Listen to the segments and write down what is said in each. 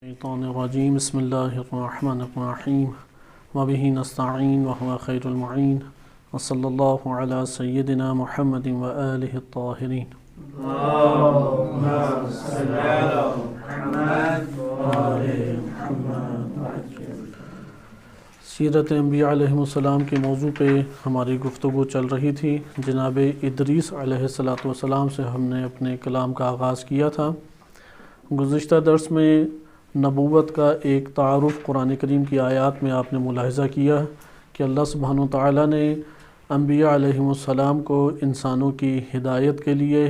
الشیطان الرجیم بسم اللہ الرحمن الرحیم وبہ نستعین وهو خیر المعین وصلی اللہ علی سیدنا محمد وآلہ الطاہرین اللہم صل علی محمد وآل محمد۔ سیرت انبیاء علیہم السلام کے موضوع پہ ہماری گفتگو چل رہی تھی۔ جناب ادریس علیہ السلام سے ہم نے اپنے کلام کا آغاز کیا تھا۔ گزشتہ درس میں نبوت کا ایک تعارف قرآن کریم کی آیات میں آپ نے ملاحظہ کیا کہ اللہ سبحانہ و تعالیٰ نے انبیاء علیہم السلام کو انسانوں کی ہدایت کے لیے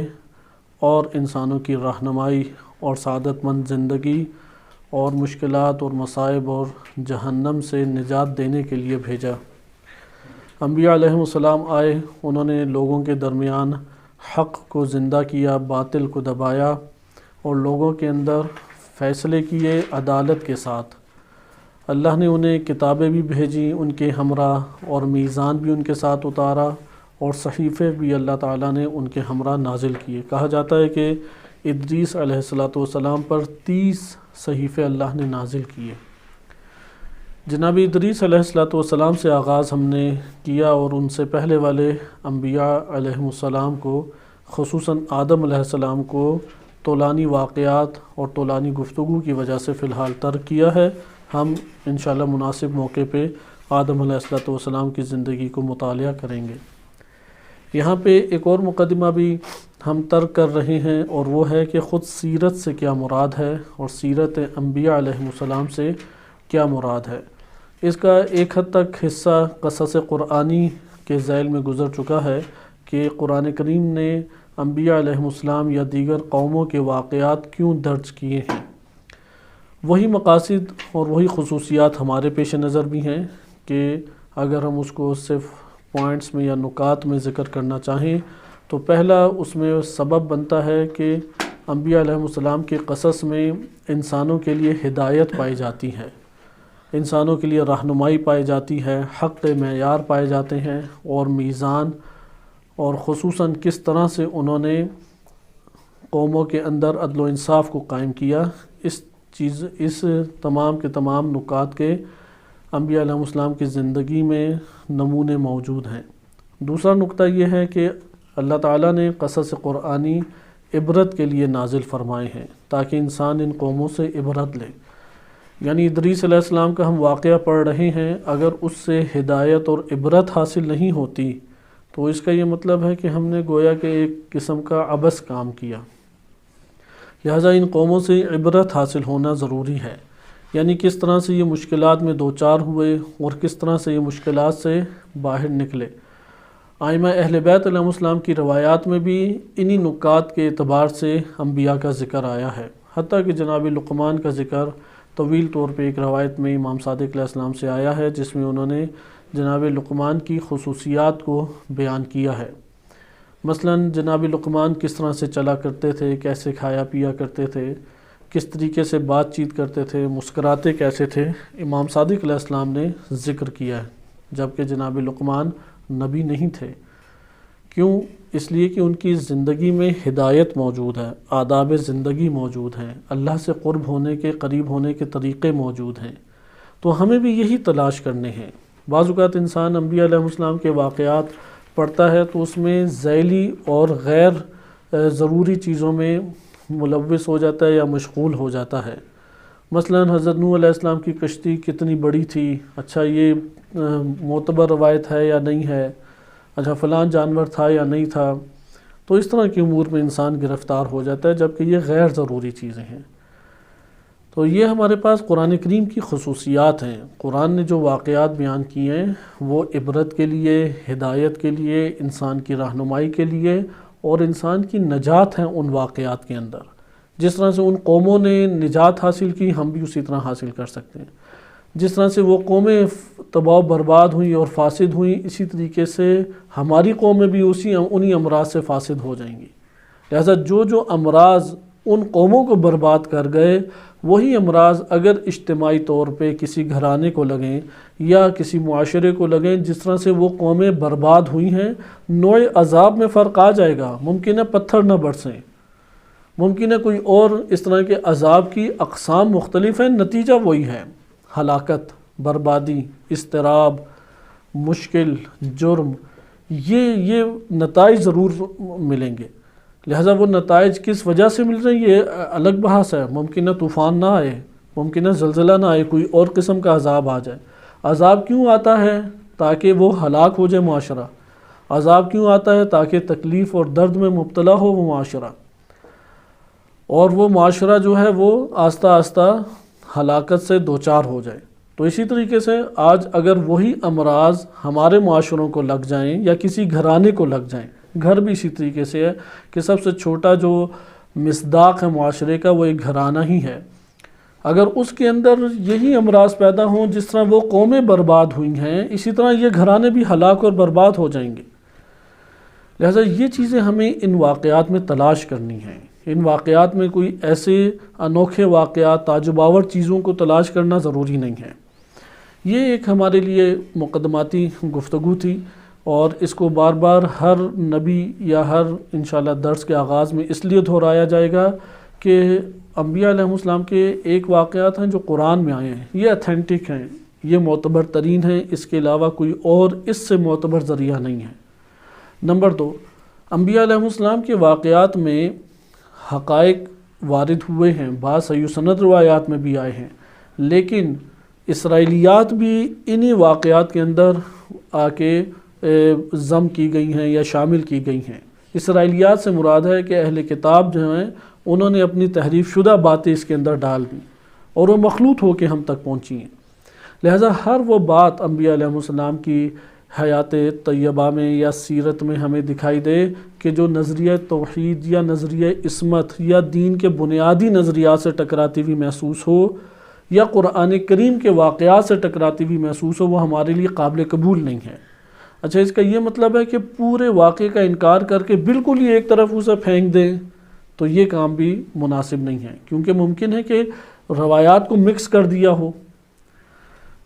اور انسانوں کی رہنمائی اور سعادت مند زندگی اور مشکلات اور مصائب اور جہنم سے نجات دینے کے لیے بھیجا۔ انبیاء علیہم السلام آئے، انہوں نے لوگوں کے درمیان حق کو زندہ کیا، باطل کو دبایا اور لوگوں کے اندر فیصلے کیے عدالت کے ساتھ۔ اللہ نے انہیں کتابیں بھی بھیجی ان کے ہمراہ، اور میزان بھی ان کے ساتھ اتارا، اور صحیفے بھی اللہ تعالیٰ نے ان کے ہمراہ نازل کیے۔ کہا جاتا ہے کہ ادریس علیہ السلام پر 30 صحیفے اللہ نے نازل کیے۔ جناب ادریس علیہ السلام سے آغاز ہم نے کیا، اور ان سے پہلے والے انبیاء علیہم السلام کو، خصوصاً آدم علیہ السلام کو طولانی واقعات اور طولانی گفتگو کی وجہ سے فی الحال ترک کیا ہے۔ ہم انشاءاللہ مناسب موقع پہ آدم علیہ السلام کی زندگی کو مطالعہ کریں گے۔ یہاں پہ ایک اور مقدمہ بھی ہم ترک کر رہے ہیں، اور وہ ہے کہ خود سیرت سے کیا مراد ہے اور سیرت انبیاء علیہ السلام سے کیا مراد ہے۔ اس کا ایک حد تک حصہ قصص قرآنی کے ذیل میں گزر چکا ہے کہ قرآن کریم نے انبیاء علیہ السلام یا دیگر قوموں کے واقعات کیوں درج کیے ہیں۔ وہی مقاصد اور وہی خصوصیات ہمارے پیش نظر بھی ہیں کہ اگر ہم اس کو صرف پوائنٹس میں یا نکات میں ذکر کرنا چاہیں تو پہلا اس میں سبب بنتا ہے کہ انبیاء علیہ السلام کے قصص میں انسانوں کے لیے ہدایت پائی جاتی ہے، انسانوں کے لیے رہنمائی پائی جاتی ہے، حق معیار پائے جاتے ہیں، اور میزان، اور خصوصاً کس طرح سے انہوں نے قوموں کے اندر عدل و انصاف کو قائم کیا۔ اس تمام کے تمام نکات کے انبیاء علیہ السلام کی زندگی میں نمونے موجود ہیں۔ دوسرا نقطہ یہ ہے کہ اللہ تعالیٰ نے قصص قرآنی عبرت کے لیے نازل فرمائے ہیں تاکہ انسان ان قوموں سے عبرت لے۔ یعنی ادریس علیہ السلام کا ہم واقعہ پڑھ رہے ہیں، اگر اس سے ہدایت اور عبرت حاصل نہیں ہوتی تو اس کا یہ مطلب ہے کہ ہم نے گویا کہ ایک قسم کا عبث کام کیا۔ لہٰذا ان قوموں سے عبرت حاصل ہونا ضروری ہے، یعنی کس طرح سے یہ مشکلات میں دوچار ہوئے اور کس طرح سے یہ مشکلات سے باہر نکلے۔ ائمہ اہل بیت علیہ السلام کی روایات میں بھی انہی نکات کے اعتبار سے انبیاء کا ذکر آیا ہے، حتیٰ کہ جناب لقمان کا ذکر طویل طور پہ ایک روایت میں امام صادق علیہ السلام سے آیا ہے، جس میں انہوں نے جناب لقمان کی خصوصیات کو بیان کیا ہے۔ مثلاً جناب لقمان کس طرح سے چلا کرتے تھے، کیسے کھایا پیا کرتے تھے، کس طریقے سے بات چیت کرتے تھے، مسکراتے کیسے تھے، امام صادق علیہ السلام نے ذکر کیا ہے، جبکہ جناب لقمان نبی نہیں تھے۔ کیوں؟ اس لیے کہ ان کی زندگی میں ہدایت موجود ہے، آداب زندگی موجود ہیں، اللہ سے قرب ہونے کے، قریب ہونے کے طریقے موجود ہیں۔ تو ہمیں بھی یہی تلاش کرنے ہیں۔ بعض اوقات انسان انبیاء علیہ السلام کے واقعات پڑھتا ہے تو اس میں ذیلی اور غیر ضروری چیزوں میں ملوث ہو جاتا ہے یا مشغول ہو جاتا ہے۔ مثلا حضرت نوح علیہ السلام کی کشتی کتنی بڑی تھی، اچھا یہ معتبر روایت ہے یا نہیں ہے، اچھا فلان جانور تھا یا نہیں تھا، تو اس طرح کی امور میں انسان گرفتار ہو جاتا ہے، جبکہ یہ غیر ضروری چیزیں ہیں۔ تو یہ ہمارے پاس قرآن کریم کی خصوصیات ہیں۔ قرآن نے جو واقعات بیان کیے ہیں وہ عبرت کے لیے، ہدایت کے لیے، انسان کی رہنمائی کے لیے اور انسان کی نجات ہیں ان واقعات کے اندر۔ جس طرح سے ان قوموں نے نجات حاصل کی، ہم بھی اسی طرح حاصل کر سکتے ہیں۔ جس طرح سے وہ قومیں تباہ و برباد ہوئیں اور فاسد ہوئیں، اسی طریقے سے ہماری قومیں بھی انہی امراض سے فاسد ہو جائیں گی۔ لہذا جو امراض ان قوموں کو برباد کر گئے، وہی امراض اگر اجتماعی طور پہ کسی گھرانے کو لگیں یا کسی معاشرے کو لگیں، جس طرح سے وہ قومیں برباد ہوئی ہیں، نوع عذاب میں فرق آ جائے گا۔ ممکن ہے پتھر نہ برسیں، ممکن ہے کوئی اور اس طرح کے عذاب کی اقسام مختلف ہیں، نتیجہ وہی ہے، ہلاکت، بربادی، اضطراب، مشکل، جرم، یہ نتائج ضرور ملیں گے۔ لہٰذا وہ نتائج کس وجہ سے مل رہے ہیں یہ الگ بحث ہے۔ ممکن ہے طوفان نہ آئے، ممکن ہے زلزلہ نہ آئے، کوئی اور قسم کا عذاب آ جائے۔ عذاب کیوں آتا ہے؟ تاکہ وہ ہلاک ہو جائے معاشرہ۔ عذاب کیوں آتا ہے؟ تاکہ تکلیف اور درد میں مبتلا ہو وہ معاشرہ، اور وہ معاشرہ جو ہے وہ آہستہ آہستہ ہلاکت سے دوچار ہو جائے۔ تو اسی طریقے سے آج اگر وہی امراض ہمارے معاشروں کو لگ جائیں یا کسی گھرانے کو لگ جائیں، گھر بھی اسی طریقے سے ہے کہ سب سے چھوٹا جو مصداق ہے معاشرے کا وہ ایک گھرانہ ہی ہے، اگر اس کے اندر یہی امراض پیدا ہوں جس طرح وہ قومیں برباد ہوئی ہیں، اسی طرح یہ گھرانے بھی ہلاک اور برباد ہو جائیں گے۔ لہٰذا یہ چیزیں ہمیں ان واقعات میں تلاش کرنی ہیں۔ ان واقعات میں کوئی ایسے انوکھے واقعات، تعجب آور چیزوں کو تلاش کرنا ضروری نہیں ہے۔ یہ ایک ہمارے لیے مقدماتی گفتگو تھی، اور اس کو بار بار ہر نبی یا ہر انشاءاللہ درس کے آغاز میں اس لیے دہرایا جائے گا کہ انبیاء علیہ السلام کے ایک واقعات ہیں جو قرآن میں آئے ہیں، یہ اتھینٹک ہیں، یہ معتبر ترین ہیں، اس کے علاوہ کوئی اور اس سے معتبر ذریعہ نہیں ہے۔ نمبر 2، انبیاء علیہ السلام کے واقعات میں حقائق وارد ہوئے ہیں، بعض صحیح سند روایات میں بھی آئے ہیں، لیکن اسرائیلیات بھی انہی واقعات کے اندر آ کے ضم کی گئی ہیں یا شامل کی گئی ہیں۔ اسرائیلیات سے مراد ہے کہ اہل کتاب جو ہیں انہوں نے اپنی تحریف شدہ باتیں اس کے اندر ڈال دیں اور وہ مخلوط ہو کے ہم تک پہنچی ہیں۔ لہٰذا ہر وہ بات انبیاء علیہ السلام کی حیات طیبہ میں یا سیرت میں ہمیں دکھائی دے کہ جو نظریہ توحید یا نظریہ عصمت یا دین کے بنیادی نظریات سے ٹکراتی ہوئی محسوس ہو یا قرآن کریم کے واقعات سے ٹکراتی ہوئی محسوس ہو، وہ ہمارے لیے قابل قبول نہیں ہے۔ اچھا، اس کا یہ مطلب ہے کہ پورے واقعے کا انکار کر کے بالکل ہی ایک طرف اسے پھینک دیں تو یہ کام بھی مناسب نہیں ہے، کیونکہ ممکن ہے کہ روایات کو مکس کر دیا ہو،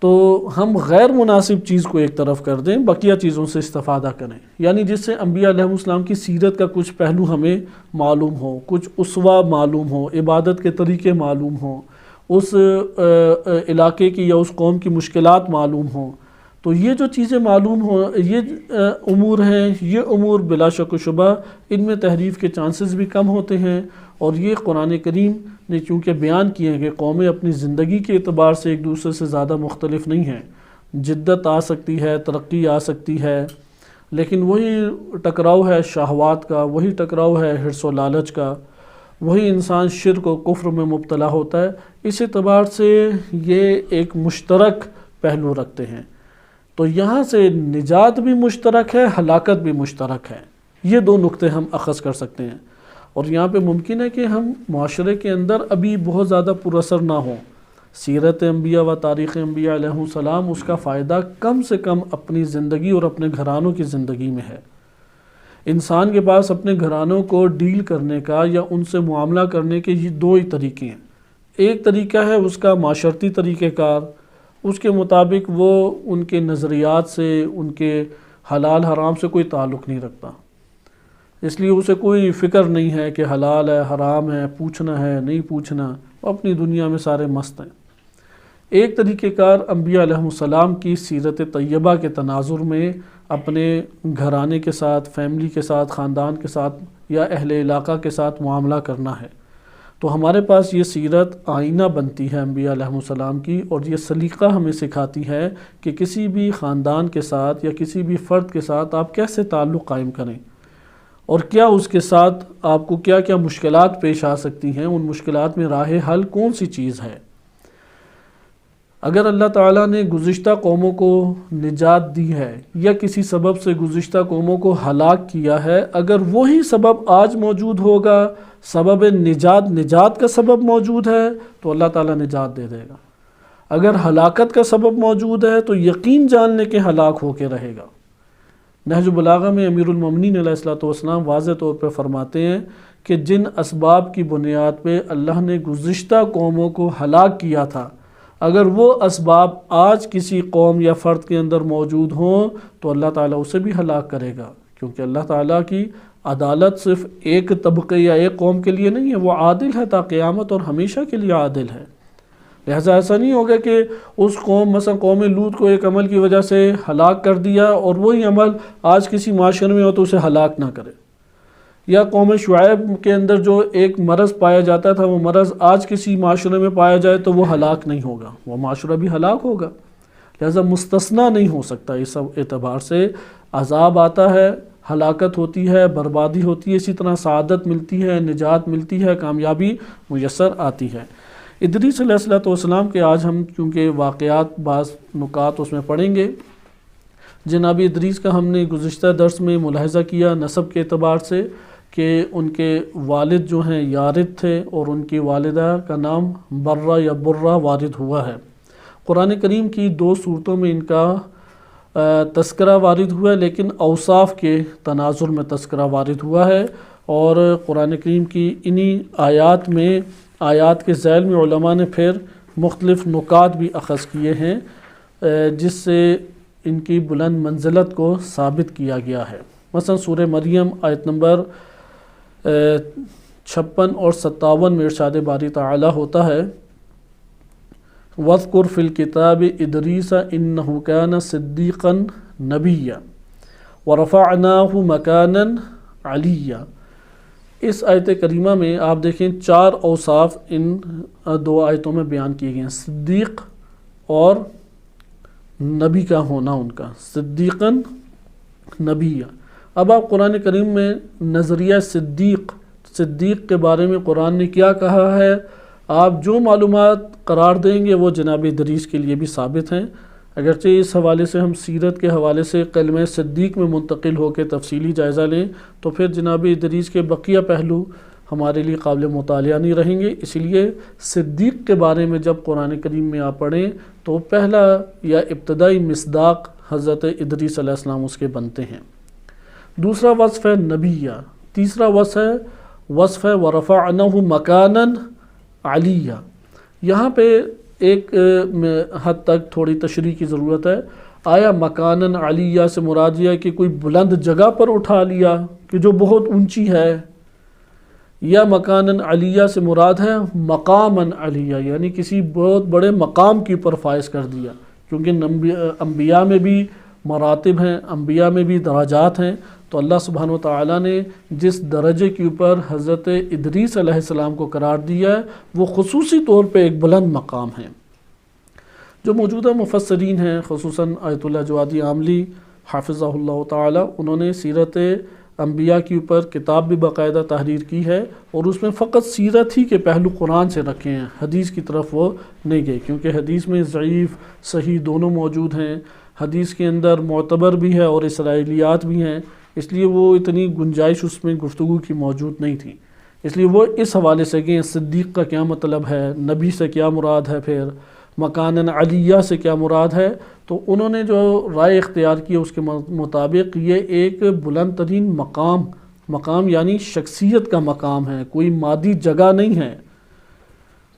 تو ہم غیر مناسب چیز کو ایک طرف کر دیں، بقیہ چیزوں سے استفادہ کریں، یعنی جس سے انبیاء علیہ السلام کی سیرت کا کچھ پہلو ہمیں معلوم ہو، کچھ اسوہ معلوم ہو، عبادت کے طریقے معلوم ہوں، اس علاقے کی یا اس قوم کی مشکلات معلوم ہوں۔ تو یہ جو چیزیں معلوم ہوں، یہ امور ہیں، یہ امور بلا شک و شبہ ان میں تحریف کے چانسز بھی کم ہوتے ہیں، اور یہ قرآن کریم نے چونکہ بیان کیے ہیں کہ قومیں اپنی زندگی کے اعتبار سے ایک دوسرے سے زیادہ مختلف نہیں ہیں، جدت آ سکتی ہے، ترقی آ سکتی ہے، لیکن وہی ٹکراؤ ہے شہوات کا، وہی ٹکراؤ ہے حرص و لالچ کا، وہی انسان شرک و کفر میں مبتلا ہوتا ہے۔ اس اعتبار سے یہ ایک مشترک پہلو رکھتے ہیں، تو یہاں سے نجات بھی مشترک ہے، ہلاکت بھی مشترک ہے۔ یہ دو نقطے ہم اخذ کر سکتے ہیں، اور یہاں پہ ممکن ہے کہ ہم معاشرے کے اندر ابھی بہت زیادہ پر اثر نہ ہوں، سیرت انبیاء و تاریخ انبیاء علیہ السلام اس کا فائدہ کم سے کم اپنی زندگی اور اپنے گھرانوں کی زندگی میں ہے۔ انسان کے پاس اپنے گھرانوں کو ڈیل کرنے کا یا ان سے معاملہ کرنے کے یہ دو ہی طریقے ہیں۔ ایک طریقہ ہے اس کا معاشرتی طریقہ کار، اس کے مطابق وہ ان کے نظریات سے، ان کے حلال حرام سے کوئی تعلق نہیں رکھتا، اس لیے اسے کوئی فکر نہیں ہے کہ حلال ہے حرام ہے، پوچھنا ہے نہیں پوچھنا، وہ اپنی دنیا میں سارے مست ہیں۔ ایک طریقہ کار انبیاء علیہ السلام کی سیرت طیبہ کے تناظر میں اپنے گھرانے کے ساتھ، فیملی کے ساتھ، خاندان کے ساتھ یا اہل علاقہ کے ساتھ معاملہ کرنا ہے۔ تو ہمارے پاس یہ سیرت آئینہ بنتی ہے انبیاء علیہ السلام کی، اور یہ سلیقہ ہمیں سکھاتی ہے کہ کسی بھی خاندان کے ساتھ یا کسی بھی فرد کے ساتھ آپ کیسے تعلق قائم کریں، اور کیا اس کے ساتھ آپ کو کیا کیا مشکلات پیش آ سکتی ہیں، ان مشکلات میں راہ حل کون سی چیز ہے۔ اگر اللہ تعالیٰ نے گزشتہ قوموں کو نجات دی ہے یا کسی سبب سے گزشتہ قوموں کو ہلاک کیا ہے، اگر وہی سبب آج موجود ہوگا، سبب نجات کا سبب موجود ہے تو اللہ تعالیٰ نجات دے دے گا۔ اگر ہلاکت کا سبب موجود ہے تو یقین جان لے کہ ہلاک ہو کے رہے گا۔ نہج البلاغہ میں امیر المومنین علیہ السلام واضح طور پہ فرماتے ہیں کہ جن اسباب کی بنیاد پہ اللہ نے گزشتہ قوموں کو ہلاک کیا تھا، اگر وہ اسباب آج کسی قوم یا فرد کے اندر موجود ہوں تو اللہ تعالیٰ اسے بھی ہلاک کرے گا، کیونکہ اللہ تعالیٰ کی عدالت صرف ایک طبقے یا ایک قوم کے لیے نہیں ہے، وہ عادل ہے تا قیامت اور ہمیشہ کے لیے عادل ہے۔ لہٰذا ایسا نہیں ہوگا کہ اس قوم مثلا قوم لوط کو ایک عمل کی وجہ سے ہلاک کر دیا اور وہی عمل آج کسی معاشرے میں ہو تو اسے ہلاک نہ کرے، یا قوم شعیب کے اندر جو ایک مرض پایا جاتا تھا وہ مرض آج کسی معاشرے میں پایا جائے تو وہ ہلاک نہیں ہوگا، وہ معاشرہ بھی ہلاک ہوگا۔ لہٰذا مستثنیٰ نہیں ہو سکتا، اس اعتبار سے عذاب آتا ہے، ہلاکت ہوتی ہے، بربادی ہوتی ہے، اسی طرح سعادت ملتی ہے، نجات ملتی ہے، کامیابی میسر آتی ہے۔ ادریس علیہ السلام کے آج ہم چونکہ واقعات بعض نکات اس میں پڑھیں گے۔ جناب ادریس کا ہم نے گزشتہ درس میں ملاحظہ کیا نسب کے اعتبار سے کہ ان کے والد جو ہیں یارد تھے اور ان کی والدہ کا نام برہ یا برہ وارد ہوا ہے۔ قرآن کریم کی 2 صورتوں میں ان کا تذکرہ وارد ہوا ہے، لیکن اوصاف کے تناظر میں تذکرہ وارد ہوا ہے، اور قرآن کریم کی انہی آیات میں آیات کے ذیل میں علماء نے پھر مختلف نکات بھی اخذ کیے ہیں جس سے ان کی بلند منزلت کو ثابت کیا گیا ہے۔ مثلا سورہ مریم آیت نمبر 56 اور 57 میں ارشاد باری تعالی ہوتا ہے وَاذْكُرْ فِي الْكِتَابِ إِدْرِيسَ إِنَّهُ كَانَ صِدِّيقًا نَبِيًّا وَرَفَعْنَاهُ مَكَانًا عَلِيًّا۔ اس آیت کریمہ میں آپ دیکھیں 4 اوصاف ان 2 آیتوں میں بیان کیے گئے ہیں، صدیق اور نبی کا ہونا ان کا، صدیقاً نبیّ۔ اب آپ قرآن کریم میں نظریہ صدیق کے بارے میں قرآن نے کیا کہا ہے، آپ جو معلومات قرار دیں گے وہ جناب ادریس کے لیے بھی ثابت ہیں۔ اگرچہ اس حوالے سے ہم سیرت کے حوالے سے کلمہ صدیق میں منتقل ہو کے تفصیلی جائزہ لیں تو پھر جناب ادریس کے بقیہ پہلو ہمارے لیے قابل مطالعہ نہیں رہیں گے، اسی لیے صدیق کے بارے میں جب قرآن کریم میں آپ پڑھیں تو پہلا یا ابتدائی مصداق حضرت ادریس علیہ السلام اس کے بنتے ہیں۔ دوسرا وصف ہے نبیہ، تیسرا وصف ہے وَرَفَعْنَهُ مَكَانًا عَلِيًّا۔ یہاں پہ ایک حد تک تھوڑی تشریح کی ضرورت ہے۔ آیا مکانن علیہ سے مراد یہ ہے کہ کوئی بلند جگہ پر اٹھا لیا کہ جو بہت اونچی ہے، یا مکانن علیہ سے مراد ہے مقامن علیہ یعنی کسی بہت بڑے مقام کی اوپر فائز کر دیا، کیونکہ انبیاء میں بھی مراتب ہیں، انبیاء میں بھی درجات ہیں، تو اللہ سبحانہ وتعالیٰ نے جس درجے کے اوپر حضرت ادریس علیہ السلام کو قرار دیا ہے وہ خصوصی طور پہ ایک بلند مقام ہے۔ جو موجودہ مفسرین ہیں خصوصاً آیت اللہ جوادی عاملی حافظہ اللہ تعالیٰ، انہوں نے سیرت انبیاء کے اوپر کتاب بھی باقاعدہ تحریر کی ہے اور اس میں فقط سیرت ہی کے پہلو قرآن سے رکھے ہیں، حدیث کی طرف وہ نہیں گئے، کیونکہ حدیث میں ضعیف صحیح دونوں موجود ہیں، حدیث کے اندر معتبر بھی ہے اور اسرائیلیات بھی ہیں، اس لیے وہ اتنی گنجائش اس میں گفتگو کی موجود نہیں تھی، اس لیے وہ اس حوالے سے کہ صدیق کا کیا مطلب ہے، نبی سے کیا مراد ہے، پھر مکانن علیہ سے کیا مراد ہے، تو انہوں نے جو رائے اختیار کی اس کے مطابق یہ ایک بلند ترین مقام یعنی شخصیت کا مقام ہے، کوئی مادی جگہ نہیں ہے۔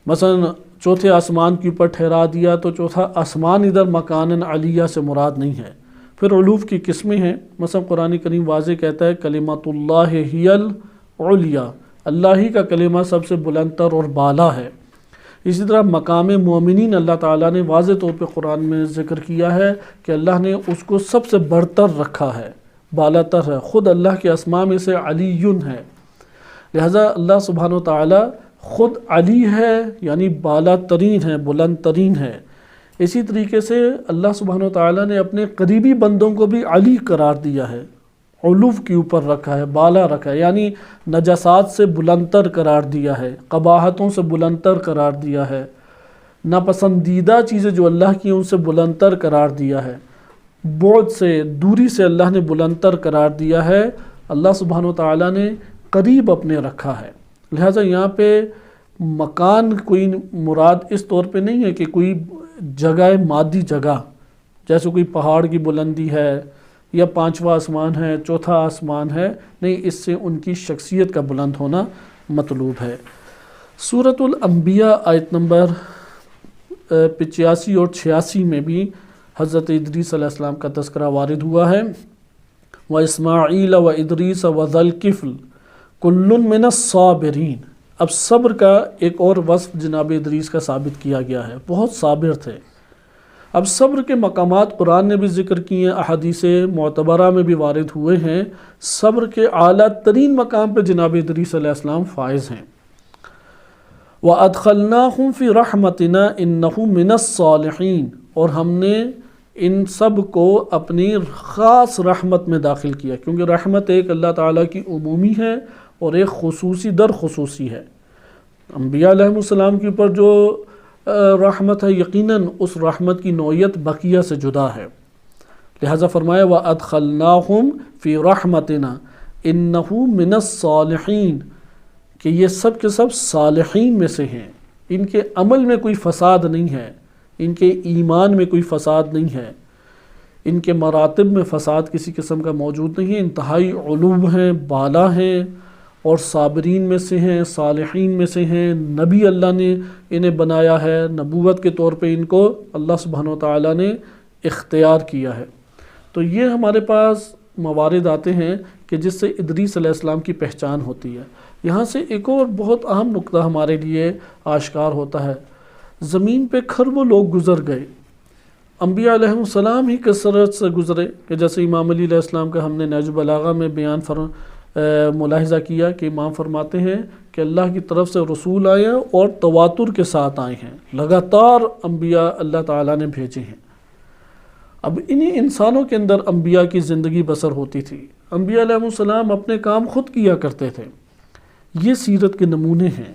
مثلا چوتھے آسمان کے اوپر ٹھہرا دیا تو چوتھا آسمان ادھر مکانن علیہ سے مراد نہیں ہے۔ پھر علوف کی قسمیں ہیں، مثلا قرآن کریم واضح کہتا ہے کلمۃ اللہ ہی العلیٰ، اللہ ہی کا کلمہ سب سے بلند تر اور بالا ہے۔ اسی طرح مقام مومنین اللہ تعالیٰ نے واضح طور پہ قرآن میں ذکر کیا ہے کہ اللہ نے اس کو سب سے برتر رکھا ہے، بالا تر ہے، خود اللہ کے اسماء میں سے علی ہے، لہذا اللہ سبحانہ وتعالی خود علی ہے یعنی بالا ترین ہے، بلند ترین ہے۔ اسی طریقے سے اللہ سبحانہ وتعالی نے اپنے قریبی بندوں کو بھی علی قرار دیا ہے، علوف کے اوپر رکھا ہے، بالا رکھا ہے، یعنی نجاسات سے بلندتر قرار دیا ہے، قباحتوں سے بلندتر قرار دیا ہے، ناپسندیدہ چیزیں جو اللہ کی ان سے بلندتر قرار دیا ہے، بعد سے دوری سے اللہ نے بلندتر قرار دیا ہے، اللہ سبحانہ وتعالی نے قریب اپنے رکھا ہے۔ لہٰذا یہاں پہ مکان کوئی مراد اس طور پہ نہیں ہے کہ کوئی جگہ مادی جگہ، جیسے کوئی پہاڑ کی بلندی ہے یا 5واں آسمان ہے، چوتھا آسمان ہے، نہیں، اس سے ان کی شخصیت کا بلند ہونا مطلوب ہے۔ سورۃ الانبیاء آیت نمبر 85 اور 86 میں بھی حضرت ادریس علیہ السلام کا تذکرہ وارد ہوا ہے۔ و اسماعیل و ادریس و ذی الکفل کل من الصابرین۔ اب صبر کا ایک اور وصف جناب ادریس کا ثابت کیا گیا ہے، بہت صابر تھے۔ اب صبر کے مقامات قرآن نے بھی ذکر کیے ہیں، احادیث معتبرہ میں بھی وارد ہوئے ہیں۔ صبر کے اعلیٰ ترین مقام پہ جناب ادریس علیہ السلام فائز ہیں۔ وَأَدْخَلْنَاهُمْ فِي رَحْمَتِنَا إِنَّهُ مِنَ الصَّالِحِينَ، اور ہم نے ان سب کو اپنی خاص رحمت میں داخل کیا، کیونکہ رحمت ایک اللہ تعالیٰ کی عمومی ہے اور ایک خصوصی در خصوصی ہے۔ انبیاء علیہ السلام کے اوپر جو رحمت ہے، یقیناً اس رحمت کی نوعیت بقیہ سے جدا ہے، لہذا فرمایا وَأَدْخَلْنَاهُمْ فِي رَحْمَتِنَا إِنَّهُ مِنَ الصَّالِحِينَ، کہ یہ سب کے سب صالحین میں سے ہیں، ان کے عمل میں کوئی فساد نہیں ہے، ان کے ایمان میں کوئی فساد نہیں ہے، ان کے مراتب میں فساد کسی قسم کا موجود نہیں ہے، انتہائی علو ہیں، بالا ہیں، اور صابرین میں سے ہیں، صالحین میں سے ہیں۔ نبی اللہ نے انہیں بنایا ہے، نبوت کے طور پہ ان کو اللہ سبحانہ وتعالیٰ نے اختیار کیا ہے۔ تو یہ ہمارے پاس موارد آتے ہیں کہ جس سے ادریس علیہ السلام کی پہچان ہوتی ہے۔ یہاں سے ایک اور بہت اہم نقطہ ہمارے لیے آشکار ہوتا ہے، زمین پہ کھربوں لوگ گزر گئے، انبیاء علیہ السلام ہی کثرت سے گزرے، کہ جیسے امام علی علیہ السلام کا ہم نے نہج البلاغہ میں بیان ملاحظہ کیا کہ امام فرماتے ہیں کہ اللہ کی طرف سے رسول آئے اور تواتر کے ساتھ آئے ہیں، لگاتار انبیاء اللہ تعالیٰ نے بھیجے ہیں۔ اب انہی انسانوں کے اندر انبیاء کی زندگی بسر ہوتی تھی، انبیاء علیہ السلام اپنے کام خود کیا کرتے تھے۔ یہ سیرت کے نمونے ہیں۔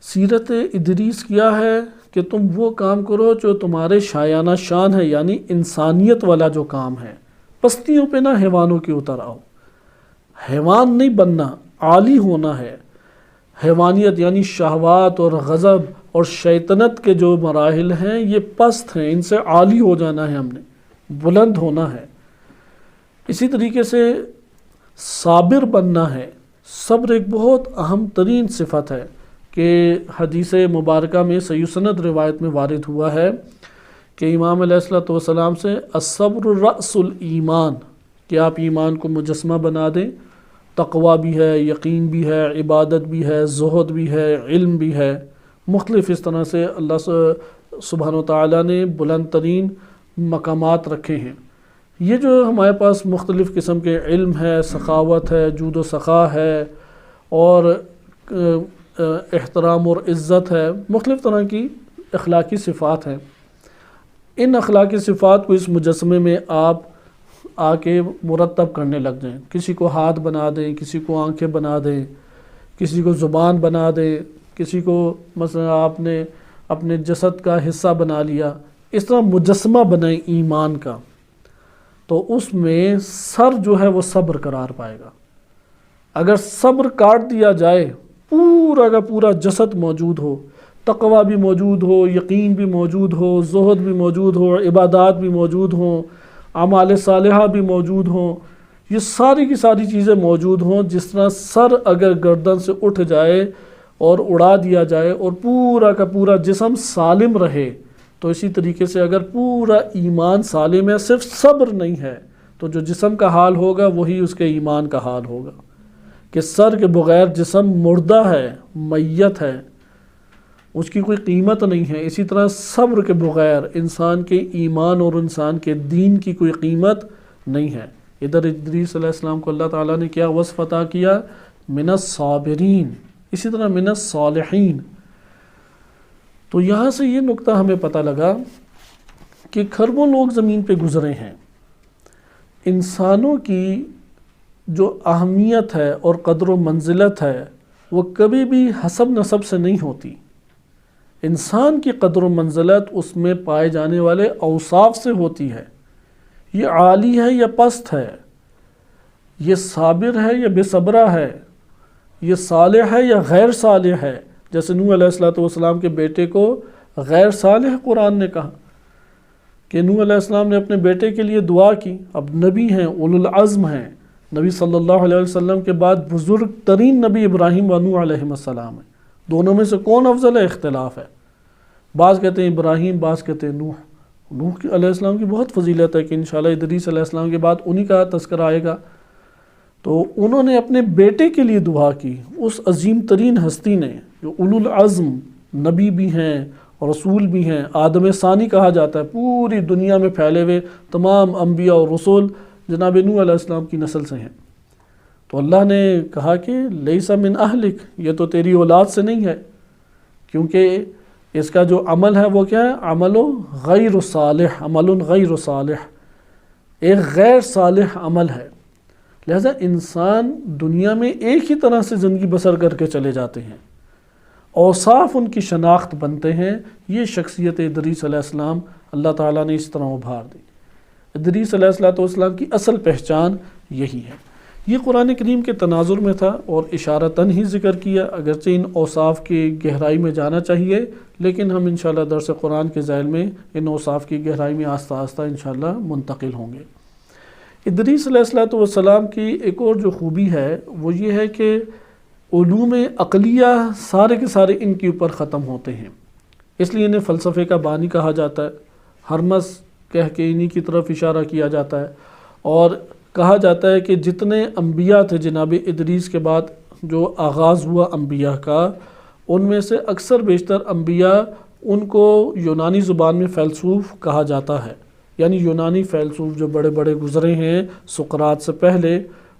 سیرت ادریس کیا ہے کہ تم وہ کام کرو جو تمہارے شایانہ شان ہے، یعنی انسانیت والا جو کام ہے، پستیوں پہ نہ حیوانوں کے اتر آؤ، حیوان نہیں بننا، عالی ہونا ہے۔ حیوانیت یعنی شہوات اور غضب اور شیطنت کے جو مراحل ہیں یہ پست ہیں، ان سے عالی ہو جانا ہے، ہم نے بلند ہونا ہے۔ اسی طریقے سے صابر بننا ہے۔ صبر ایک بہت اہم ترین صفت ہے کہ حدیث مبارکہ میں صحیح سند روایت میں وارد ہوا ہے کہ امام علیہ السلام سے الصبر رأس الایمان، کہ آپ ایمان کو مجسمہ بنا دیں، تقوی بھی ہے، یقین بھی ہے، عبادت بھی ہے، زہد بھی ہے، علم بھی ہے، مختلف اس طرح سے اللہ سبحانہ وتعالیٰ نے بلند ترین مقامات رکھے ہیں۔ یہ جو ہمارے پاس مختلف قسم کے علم ہے، سخاوت ہے، جود و سخا ہے، اور احترام اور عزت ہے، مختلف طرح کی اخلاقی صفات ہیں۔ ان اخلاقی صفات کو اس مجسمے میں آپ آ کے مرتب کرنے لگ جائیں، کسی کو ہاتھ بنا دیں، کسی کو آنکھیں بنا دیں، کسی کو زبان بنا دیں، کسی کو مثلا آپ نے اپنے جسد کا حصہ بنا لیا، اس طرح مجسمہ بنائیں ایمان کا، تو اس میں سر جو ہے وہ صبر قرار پائے گا۔ اگر صبر کاٹ دیا جائے، پورا کا پورا جسد موجود ہو، تقوی بھی موجود ہو، یقین بھی موجود ہو، زہد بھی موجود ہو، عبادات بھی موجود ہوں، اعمال صالحہ بھی موجود ہوں، یہ ساری کی ساری چیزیں موجود ہوں، جس طرح سر اگر گردن سے اٹھ جائے اور اڑا دیا جائے اور پورا کا پورا جسم سالم رہے، تو اسی طریقے سے اگر پورا ایمان سالم ہے، صرف صبر نہیں ہے، تو جو جسم کا حال ہوگا وہی اس کے ایمان کا حال ہوگا، کہ سر کے بغیر جسم مردہ ہے، میت ہے، اس کی کوئی قیمت نہیں ہے۔ اسی طرح صبر کے بغیر انسان کے ایمان اور انسان کے دین کی کوئی قیمت نہیں ہے۔ ادھر ادریس علیہ السلام کو اللہ تعالیٰ نے کیا وصف عطا کیا؟ من الصابرین، اسی طرح من الصالحین۔ تو یہاں سے یہ نقطہ ہمیں پتہ لگا کہ کھربوں لوگ زمین پہ گزرے ہیں، انسانوں کی جو اہمیت ہے اور قدر و منزلت ہے وہ کبھی بھی حسب نسب سے نہیں ہوتی۔ انسان کی قدر و منزلت اس میں پائے جانے والے اوصاف سے ہوتی ہے، یہ عالی ہے یا پست ہے، یہ صابر ہے یا بے صبرہ ہے، یہ صالح ہے یا غیر صالح ہے۔ جیسے نوح علیہ السلام کے بیٹے کو غیر صالح قرآن نے کہا کہ نوح علیہ السلام نے اپنے بیٹے کے لیے دعا کی، اب نبی ہیں، اولو العزم ہیں، نبی صلی اللہ علیہ وسلم کے بعد بزرگ ترین نبی ابراہیم و نوح علیہ السلام ہیں، دونوں میں سے کون افضل ہے اختلاف ہے، بعض کہتے ہیں ابراہیم، بعض کہتے ہیں نوح علیہ السلام کی بہت فضیلت ہے کہ انشاءاللہ ادریس علیہ السلام کے بعد انہی کا تذکرہ آئے گا، تو انہوں نے اپنے بیٹے کے لیے دعا کی، اس عظیم ترین ہستی نے جو اولو العزم نبی بھی ہیں اور رسول بھی ہیں، آدم ثانی کہا جاتا ہے، پوری دنیا میں پھیلے ہوئے تمام انبیاء اور رسول جناب نوح علیہ السلام کی نسل سے ہیں۔ تو اللہ نے کہا کہ لیس من اہلک، یہ تو تیری اولاد سے نہیں ہے، کیونکہ اس کا جو عمل ہے وہ کیا ہے؟ عمل غیر صالح، عمل غیر صالح، ایک غیر صالح عمل ہے۔ لہذا انسان دنیا میں ایک ہی طرح سے زندگی بسر کر کے چلے جاتے ہیں، اوصاف ان کی شناخت بنتے ہیں۔ یہ شخصیت ادریس علیہ السلام اللہ تعالیٰ نے اس طرح ابھار دی۔ ادریس علیہ السلام کی اصل پہچان یہی ہے۔ یہ قرآن کریم کے تناظر میں تھا اور اشارتاً ہی ذکر کیا، اگرچہ ان اوصاف کی گہرائی میں جانا چاہیے، لیکن ہم انشاءاللہ درس قرآن کے ذیل میں ان اوصاف کی گہرائی میں آہستہ آہستہ انشاءاللہ منتقل ہوں گے۔ ادریس علیہ السلام کی ایک اور جو خوبی ہے وہ یہ ہے کہ علوم عقلیہ سارے کے سارے ان کے اوپر ختم ہوتے ہیں، اس لیے انہیں فلسفے کا بانی کہا جاتا ہے۔ ہرمس کہہ کے انہی کی طرف اشارہ کیا جاتا ہے، اور کہا جاتا ہے کہ جتنے انبیاء تھے جناب ادریس کے بعد جو آغاز ہوا انبیاء کا، ان میں سے اکثر بیشتر انبیاء ان کو یونانی زبان میں فیلسوف کہا جاتا ہے، یعنی یونانی فیلسوف جو بڑے بڑے گزرے ہیں سقراط سے پہلے،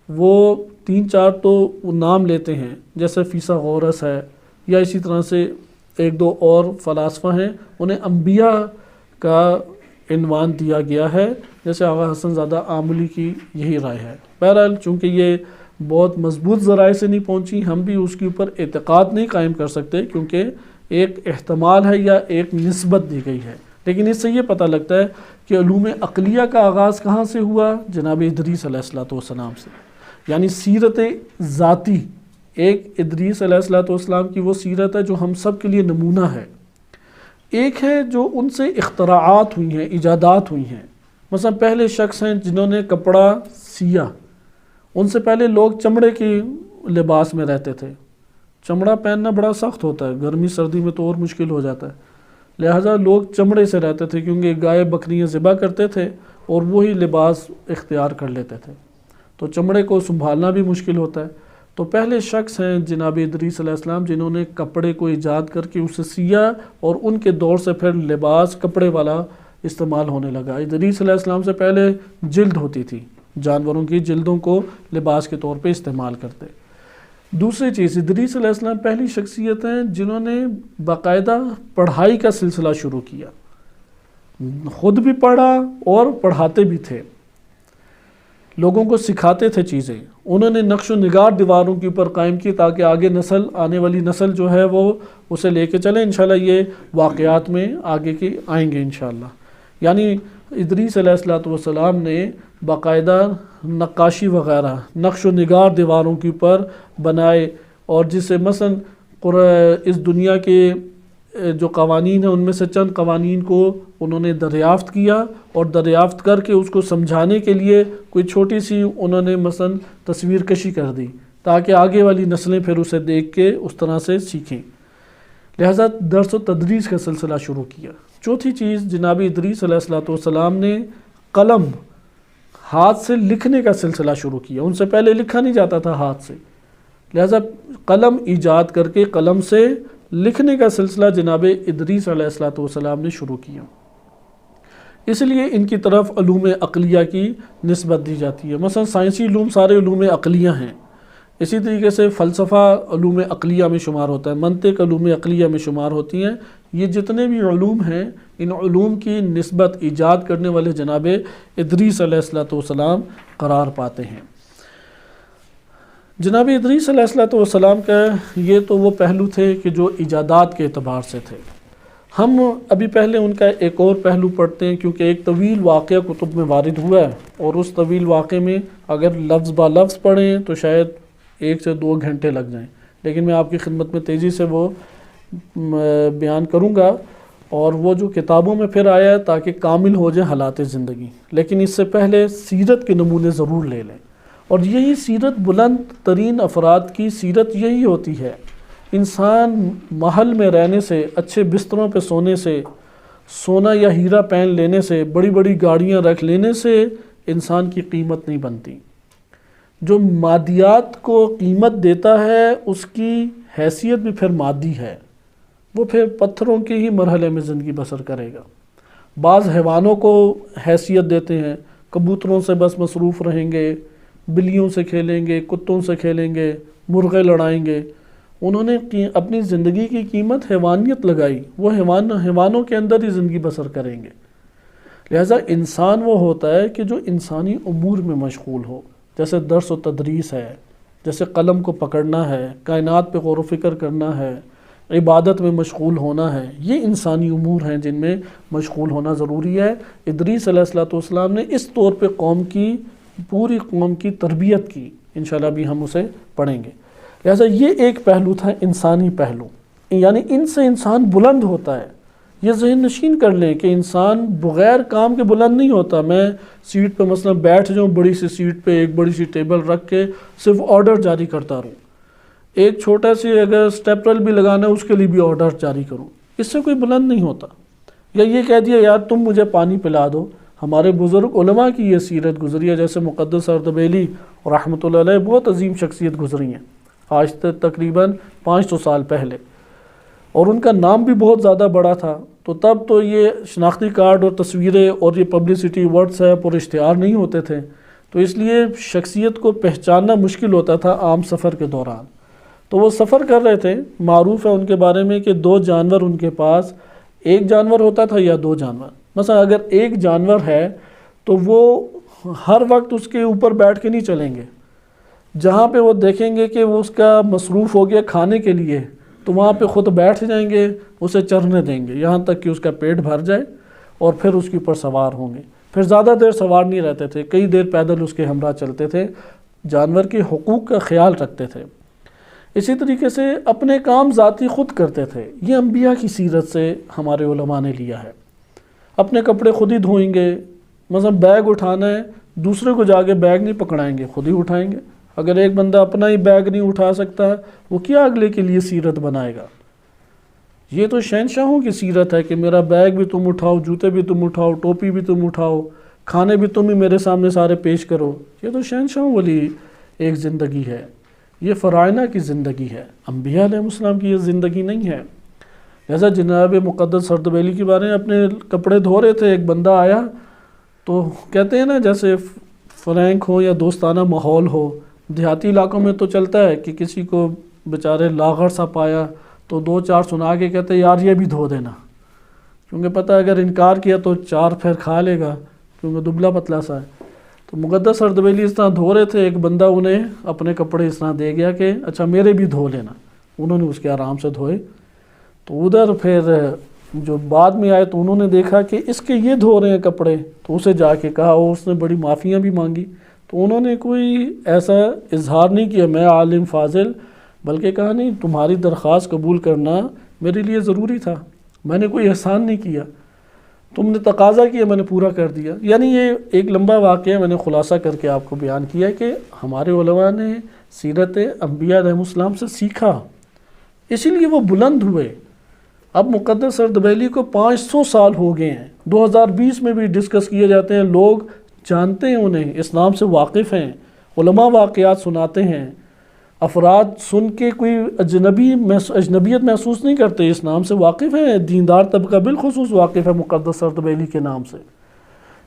وہ 3-4 تو نام لیتے ہیں، جیسے فیثاغورس ہے، یا اسی طرح سے 1-2 اور فلاسفہ ہیں، انہیں انبیاء کا عنوان دیا گیا ہے، جیسے آغا حسن زادہ آملی کی یہی رائے ہے۔ بہرحال چونکہ یہ بہت مضبوط ذرائع سے نہیں پہنچی، ہم بھی اس کے اوپر اعتقاد نہیں قائم کر سکتے، کیونکہ ایک احتمال ہے یا ایک نسبت دی گئی ہے، لیکن اس سے یہ پتہ لگتا ہے کہ علوم عقلیہ کا آغاز کہاں سے ہوا؟ جناب ادریس علیہ السلام سے، یعنی سیرت ذاتی ایک ادریس علیہ السلام کی وہ سیرت ہے جو ہم سب کے لیے نمونہ ہے۔ ایک ہے جو ان سے اختراعات ہوئی ہیں، ایجادات ہوئی ہیں، مثلا پہلے شخص ہیں جنہوں نے کپڑا سیا، ان سے پہلے لوگ چمڑے کی لباس میں رہتے تھے، چمڑا پہننا بڑا سخت ہوتا ہے، گرمی سردی میں تو اور مشکل ہو جاتا ہے، لہٰذا لوگ چمڑے سے رہتے تھے، کیونکہ گائے بکریاں ذبح کرتے تھے اور وہی لباس اختیار کر لیتے تھے، تو چمڑے کو سنبھالنا بھی مشکل ہوتا ہے۔ تو پہلے شخص ہیں جناب ادریس علیہ السلام جنہوں نے کپڑے کو ایجاد کر کے اسے سیا، اور ان کے دور سے پھر لباس کپڑے والا استعمال ہونے لگا۔ ادریس علیہ السلام سے پہلے جلد ہوتی تھی، جانوروں کی جلدوں کو لباس کے طور پہ استعمال کرتے۔ دوسری چیز، ادریس علیہ السلام پہلی شخصیت ہیں جنہوں نے باقاعدہ پڑھائی کا سلسلہ شروع کیا، خود بھی پڑھا اور پڑھاتے بھی تھے، لوگوں کو سکھاتے تھے چیزیں۔ انہوں نے نقش و نگار دیواروں کے اوپر قائم کی تاکہ آگے نسل، آنے والی نسل جو ہے وہ اسے لے کے چلے۔ انشاءاللہ یہ واقعات میں آگے کی آئیں گے انشاءاللہ۔ یعنی ادریس علیہ السلام نے باقاعدہ نقاشی وغیرہ، نقش و نگار دیواروں کے اوپر بنائے، اور جس سے مثلا اس دنیا کے جو قوانین ہیں ان میں سے چند قوانین کو انہوں نے دریافت کیا، اور دریافت کر کے اس کو سمجھانے کے لیے کوئی چھوٹی سی انہوں نے مثلا تصویر کشی کر دی تاکہ آگے والی نسلیں پھر اسے دیکھ کے اس طرح سے سیکھیں، لہذا درس و تدریس کا سلسلہ شروع کیا۔ چوتھی چیز، جناب ادریس علیہ السلام نے قلم، ہاتھ سے لکھنے کا سلسلہ شروع کیا۔ ان سے پہلے لکھا نہیں جاتا تھا ہاتھ سے، لہذا قلم ایجاد کر کے قلم سے لکھنے کا سلسلہ جناب ادریس علیہ السلام نے شروع کیا۔ اس لیے ان کی طرف علوم عقلیہ کی نسبت دی جاتی ہے۔ مثلا سائنسی علوم سارے علوم عقلیہ ہیں، اسی طریقے سے فلسفہ علوم عقلیہ میں شمار ہوتا ہے، منطق علوم عقلیہ میں شمار ہوتی ہیں۔ یہ جتنے بھی علوم ہیں، ان علوم کی نسبت ایجاد کرنے والے جناب ادریس علیہ السلام قرار پاتے ہیں۔ جناب ادریس علیہ السلام کا یہ تو وہ پہلو تھے کہ جو ایجادات کے اعتبار سے تھے۔ ہم ابھی پہلے ان کا ایک اور پہلو پڑھتے ہیں، کیونکہ ایک طویل واقعہ کتب میں وارد ہوا ہے، اور اس طویل واقعے میں اگر لفظ با لفظ پڑھیں تو شاید 1 سے 2 گھنٹے لگ جائیں، لیکن میں آپ کی خدمت میں تیزی سے وہ بیان کروں گا، اور وہ جو کتابوں میں پھر آیا ہے تاکہ کامل ہو جائے حالات زندگی۔ لیکن اس سے پہلے سیرت کے نمونے ضرور لے لیں، اور یہی سیرت، بلند ترین افراد کی سیرت یہی ہوتی ہے۔ انسان محل میں رہنے سے، اچھے بستروں پہ سونے سے، سونا یا ہیرا پہن لینے سے، بڑی بڑی گاڑیاں رکھ لینے سے انسان کی قیمت نہیں بنتی۔ جو مادیات کو قیمت دیتا ہے اس کی حیثیت بھی پھر مادی ہے، وہ پھر پتھروں کے ہی مرحلے میں زندگی بسر کرے گا۔ بعض حیوانوں کو حیثیت دیتے ہیں، کبوتروں سے بس مصروف رہیں گے، بلیوں سے کھیلیں گے، کتوں سے کھیلیں گے، مرغے لڑائیں گے۔ انہوں نے اپنی زندگی کی قیمت حیوانیت لگائی، وہ حیوانوں کے اندر ہی زندگی بسر کریں گے۔ لہٰذا انسان وہ ہوتا ہے کہ جو انسانی امور میں مشغول ہو، جیسے درس و تدریس ہے، جیسے قلم کو پکڑنا ہے، کائنات پہ غور و فکر کرنا ہے، عبادت میں مشغول ہونا ہے، یہ انسانی امور ہیں جن میں مشغول ہونا ضروری ہے۔ ادریس علیہ السلام نے اس طور پہ پوری قوم کی تربیت کی، انشاءاللہ بھی ہم اسے پڑھیں گے۔ لہٰذا یہ ایک پہلو تھا، انسانی پہلو، یعنی ان سے انسان بلند ہوتا ہے۔ یہ ذہن نشین کر لیں کہ انسان بغیر کام کے بلند نہیں ہوتا۔ میں سیٹ پہ مثلا بیٹھ جاؤں، بڑی سی سیٹ پہ ایک بڑی سی ٹیبل رکھ کے صرف آرڈر جاری کرتا رہوں، ایک چھوٹا سی اگر اسٹیپرل بھی لگانا ہے اس کے لیے بھی آرڈر جاری کروں، اس سے کوئی بلند نہیں ہوتا۔ یا یہ کہہ دیا یار تم مجھے پانی پلا دو۔ ہمارے بزرگ علماء کی یہ سیرت گزری ہے، جیسے مقدس اردبیلی رحمۃ اللہ علیہ، بہت عظیم شخصیت گزری ہیں آج تقریباً 500 سال پہلے، اور ان کا نام بھی بہت زیادہ بڑا تھا۔ تو تب تو یہ شناختی کارڈ اور تصویریں اور یہ پبلسٹی، واٹس ایپ اور اشتہار نہیں ہوتے تھے، تو اس لیے شخصیت کو پہچاننا مشکل ہوتا تھا عام سفر کے دوران۔ تو وہ سفر کر رہے تھے، معروف ہے ان کے بارے میں کہ 2 جانور ان کے پاس، ایک جانور ہوتا تھا یا 2 جانور۔ مثلا اگر ایک جانور ہے تو وہ ہر وقت اس کے اوپر بیٹھ کے نہیں چلیں گے، جہاں پہ وہ دیکھیں گے کہ وہ اس کا مصروف ہو گیا کھانے کے لیے تو وہاں پہ خود بیٹھ جائیں گے، اسے چرنے دیں گے یہاں تک کہ اس کا پیٹ بھر جائے، اور پھر اس کے اوپر سوار ہوں گے۔ پھر زیادہ دیر سوار نہیں رہتے تھے، کئی دیر پیدل اس کے ہمراہ چلتے تھے، جانور کے حقوق کا خیال رکھتے تھے۔ اسی طریقے سے اپنے کام ذاتی خود کرتے تھے، یہ انبیاء کی سیرت سے ہمارے علماء نے لیا ہے۔ اپنے کپڑے خود ہی دھوئیں گے، مثلا بیگ اٹھانا ہے دوسرے کو جا کے بیگ نہیں پکڑائیں گے، خود ہی اٹھائیں گے۔ اگر ایک بندہ اپنا ہی بیگ نہیں اٹھا سکتا وہ کیا اگلے کے لیے سیرت بنائے گا؟ یہ تو شہنشاہوں کی سیرت ہے کہ میرا بیگ بھی تم اٹھاؤ، جوتے بھی تم اٹھاؤ، ٹوپی بھی تم اٹھاؤ، کھانے بھی تم ہی میرے سامنے سارے پیش کرو۔ یہ تو شہنشاہوں والی ایک زندگی ہے، یہ فرعونہ کی زندگی ہے، انبیاء علیہ السلام کی یہ زندگی نہیں ہے۔ جیسا جناب مقدس اردبیلی کے بارے میں اپنے کپڑے دھو رہے تھے، ایک بندہ آیا تو کہتے ہیں نا جیسے فرینک ہو یا دوستانہ ماحول ہو، دیہاتی علاقوں میں تو چلتا ہے کہ کسی کو بیچارے لاغر سا پایا تو 2-4 سنا کے کہتے ہیں یار یہ بھی دھو دینا، کیونکہ پتہ اگر انکار کیا تو 4 پھر کھا لے گا کیونکہ دبلا پتلا سا ہے۔ تو مقدس اردبیلی اس طرح دھو رہے تھے، ایک بندہ انہیں اپنے کپڑے اس طرح دے گیا کہ اچھا میرے بھی دھو لینا، انہوں نے اس کے آرام سے دھوئے۔ تو ادھر پھر جو بعد میں آئے تو انہوں نے دیکھا کہ اس کے یہ دھو رہے ہیں کپڑے، تو اسے جا کے کہا، اور اس نے بڑی معافیاں بھی مانگی۔ تو انہوں نے کوئی ایسا اظہار نہیں کیا میں عالم فاضل، بلکہ کہا نہیں تمہاری درخواست قبول کرنا میرے لیے ضروری تھا، میں نے کوئی احسان نہیں کیا، تم نے تقاضا کیا میں نے پورا کر دیا۔ یعنی یہ ایک لمبا واقعہ میں نے خلاصہ کر کے آپ کو بیان کیا کہ ہمارے علماء نے سیرت انبیاء علیہ السلام سے سیکھا، اسی لیے وہ بلند ہوئے۔ اب مقدس اردبیلی کو 500 سال ہو گئے ہیں، 2020 میں بھی ڈسکس کیے جاتے ہیں، لوگ جانتے ہیں انہیں، اسلام سے واقف ہیں، علماء واقعات سناتے ہیں، افراد سن کے کوئی اجنبیت محسوس نہیں کرتے، اسلام سے واقف ہیں، دیندار طبقہ بالخصوص واقف ہے مقدس اردبیلی کے نام سے۔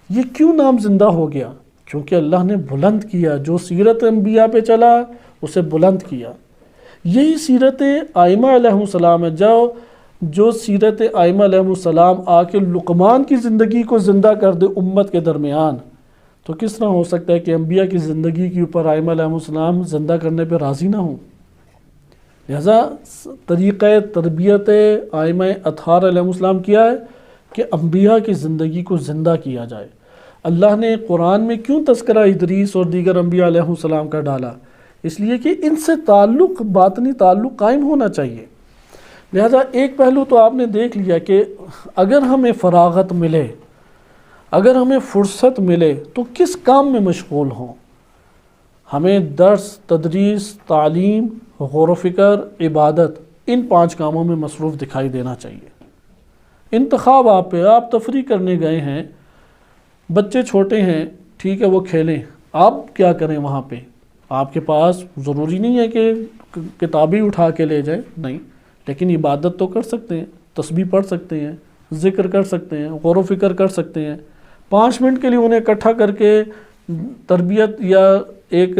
یہ کیوں نام زندہ ہو گیا؟ کیونکہ اللہ نے بلند کیا، جو سیرت انبیاء پہ چلا اسے بلند کیا۔ یہی سیرت ائمہ علیہ السلام ہے، جو سیرت ائمہ علیہ السلام آ کے لقمان کی زندگی کو زندہ کر دے امت کے درمیان، تو کس طرح ہو سکتا ہے کہ انبیاء کی زندگی کے اوپر ائمہ علیہ السلام زندہ کرنے پہ راضی نہ ہوں؟ لہذا طریقہ تربیت ائمہ اطہار علیہ السلام کیا ہے کہ انبیاء کی زندگی کو زندہ کیا جائے۔ اللہ نے قرآن میں کیوں تذکرہ ادریس اور دیگر انبیاء علیہ السلام کا ڈالا؟ اس لیے کہ ان سے تعلق، باطنی تعلق قائم ہونا چاہیے۔ لہذا ایک پہلو تو آپ نے دیکھ لیا کہ اگر ہمیں فراغت ملے، اگر ہمیں فرصت ملے تو کس کام میں مشغول ہوں؟ ہمیں درس، تدریس، تعلیم، غور و فکر، عبادت، ان 5 کاموں میں مصروف دکھائی دینا چاہیے۔ انتخاب آپ پہ، آپ تفریح کرنے گئے ہیں، بچے چھوٹے ہیں، ٹھیک ہے وہ کھیلیں، آپ کیا کریں وہاں پہ؟ آپ کے پاس ضروری نہیں ہے کہ کتابیں اٹھا کے لے جائیں، نہیں، لیکن عبادت تو کر سکتے ہیں، تسبیح پڑھ سکتے ہیں، ذکر کر سکتے ہیں، غور و فکر کر سکتے ہیں، 5 منٹ کے لیے انہیں اکٹھا کر کے تربیت یا ایک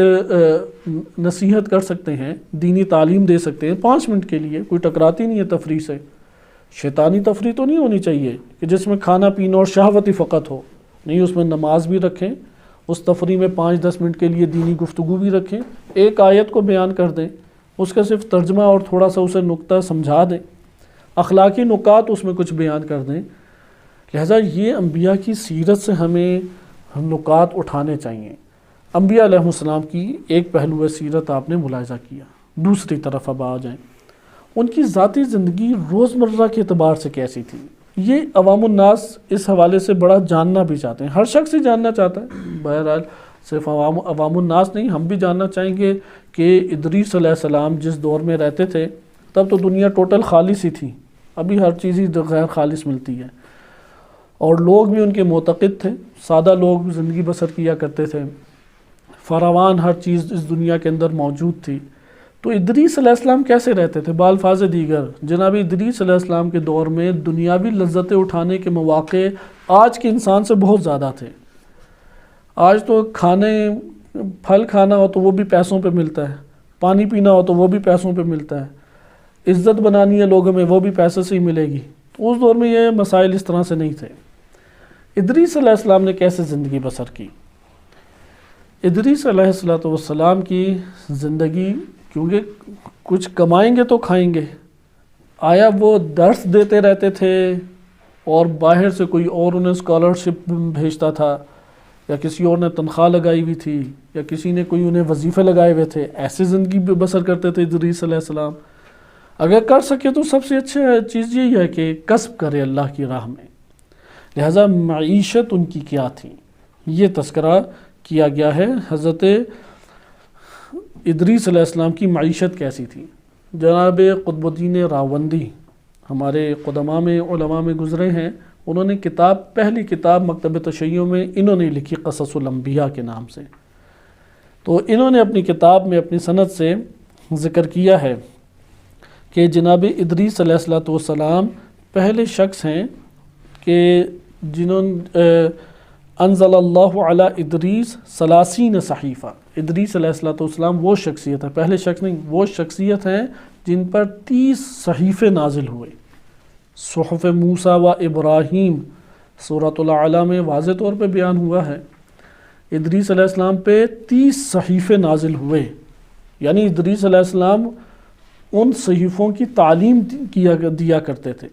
نصیحت کر سکتے ہیں، دینی تعلیم دے سکتے ہیں 5 منٹ کے لیے، کوئی ٹکراتی نہیں ہے تفریح سے۔ شیطانی تفریح تو نہیں ہونی چاہیے کہ جس میں کھانا پینا اور شہوتی فقط ہو، نہیں، اس میں نماز بھی رکھیں، اس تفریح میں 5-10 منٹ کے لیے دینی گفتگو بھی رکھیں، ایک آیت کو بیان کر دیں، اس کا صرف ترجمہ اور تھوڑا سا اسے نقطہ سمجھا دیں، اخلاقی نکات اس میں کچھ بیان کر دیں۔ لہٰذا یہ انبیاء کی سیرت سے ہمیں نکات اٹھانے چاہیے۔ انبیاء علیہ السلام کی ایک پہلو سیرت آپ نے ملاحظہ کیا، دوسری طرف اب آ جائیں، ان کی ذاتی زندگی روزمرہ کے اعتبار سے کیسی تھی؟ یہ عوام الناس اس حوالے سے بڑا جاننا بھی چاہتے ہیں، ہر شخص ہی جاننا چاہتا ہے، بہرحال صرف عوام الناس نہیں، ہم بھی جاننا چاہیں گے کہ ادریس علیہ السلام جس دور میں رہتے تھے تب تو دنیا ٹوٹل خالص ہی تھی، ابھی ہر چیز ہی غیر خالص ملتی ہے، اور لوگ بھی ان کے معتقد تھے، سادہ لوگ زندگی بسر کیا کرتے تھے، فراوان ہر چیز اس دنیا کے اندر موجود تھی۔ تو ادریس علیہ السلام کیسے رہتے تھے؟ بالفاظ دیگر جناب ادریس علیہ السلام کے دور میں دنیاوی لذتیں اٹھانے کے مواقع آج کے انسان سے بہت زیادہ تھے۔ آج تو پھل کھانا ہو تو وہ بھی پیسوں پہ ملتا ہے، پانی پینا ہو تو وہ بھی پیسوں پہ ملتا ہے، عزت بنانی ہے لوگوں میں وہ بھی پیسے سے ہی ملے گی۔ تو اس دور میں یہ مسائل اس طرح سے نہیں تھے۔ ادریس علیہ السلام نے کیسے زندگی بسر کی؟ ادریس علیہ السلام کی زندگی، کیونکہ کچھ کمائیں گے تو کھائیں گے، آیا وہ درس دیتے رہتے تھے اور باہر سے کوئی اور انہیں اسکالرشپ بھیجتا تھا، یا کسی اور نے تنخواہ لگائی ہوئی تھی، یا کسی نے کوئی انہیں وظیفے لگائے ہوئے تھے، ایسے زندگی بسر کرتے تھے ادریس علیہ السلام؟ اگر کر سکے تو سب سے اچھی چیز یہی ہے کہ کسب کرے اللہ کی راہ میں۔ لہٰذا معیشت ان کی کیا تھی، یہ تذکرہ کیا گیا ہے۔ حضرت ادریس علیہ السلام کی معیشت کیسی تھی؟ جناب قطب الدین راوندی ہمارے قدماء میں علماء میں گزرے ہیں، انہوں نے پہلی کتاب مکتب تشیع میں انہوں نے لکھی قصص الانبیاء کے نام سے۔ تو انہوں نے اپنی کتاب میں اپنی سند سے ذکر کیا ہے کہ جناب ادریس علیہ السلام پہلے شخص ہیں کہ جنہوں انزل اللہ علی ادریس 30 صحیفہ۔ ادریس علیہ السلام وہ شخصیت ہے، پہلے شخص نہیں، وہ شخصیت ہیں جن پر 30 صحیفے نازل ہوئے۔ صحف موسیٰ و ابراہیم سورۃ الاعلیٰ میں واضح طور پہ بیان ہوا ہے، ادریس علیہ السلام پہ 30 صحیفے نازل ہوئے، یعنی ادریس علیہ السلام ان صحیفوں کی تعلیم دیا کرتے تھے۔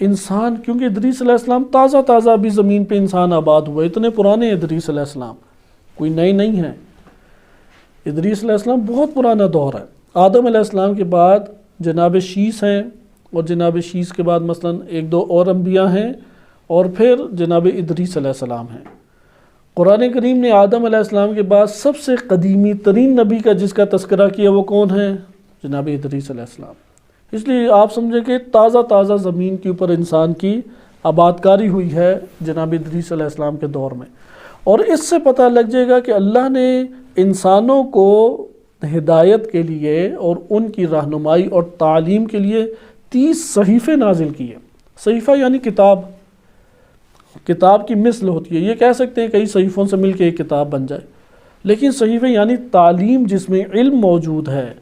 انسان، کیونکہ ادریس علیہ السلام تازہ ابھی زمین پہ انسان آباد ہوئے، اتنے پرانے ادریس علیہ السلام، کوئی نئے نہیں ہیں۔ ادریس علیہ السلام بہت پرانا دور ہے۔ آدم علیہ السلام کے بعد جناب شیس ہیں، اور جناب شیس کے بعد مثلا 1-2 اور انبیاء ہیں، اور پھر جناب ادریس علیہ السلام ہیں۔ قرآن کریم نے آدم علیہ السلام کے بعد سب سے قدیمی ترین نبی کا جس کا تذکرہ کیا وہ کون ہے؟ جناب ادریس علیہ السلام۔ اس لیے آپ سمجھیں کہ تازہ زمین کے اوپر انسان کی آبادکاری ہوئی ہے جناب ادریس علیہ السلام کے دور میں، اور اس سے پتہ لگ جائے گا کہ اللہ نے انسانوں کو ہدایت کے لیے اور ان کی رہنمائی اور تعلیم کے لیے 30 صحیفے نازل کیے۔ صحیفہ یعنی کتاب کی مثل ہوتی ہے، یہ کہہ سکتے ہیں کئی صحیفوں سے مل کے ایک کتاب بن جائے، لیکن صحیفے یعنی تعلیم جس میں علم موجود ہے،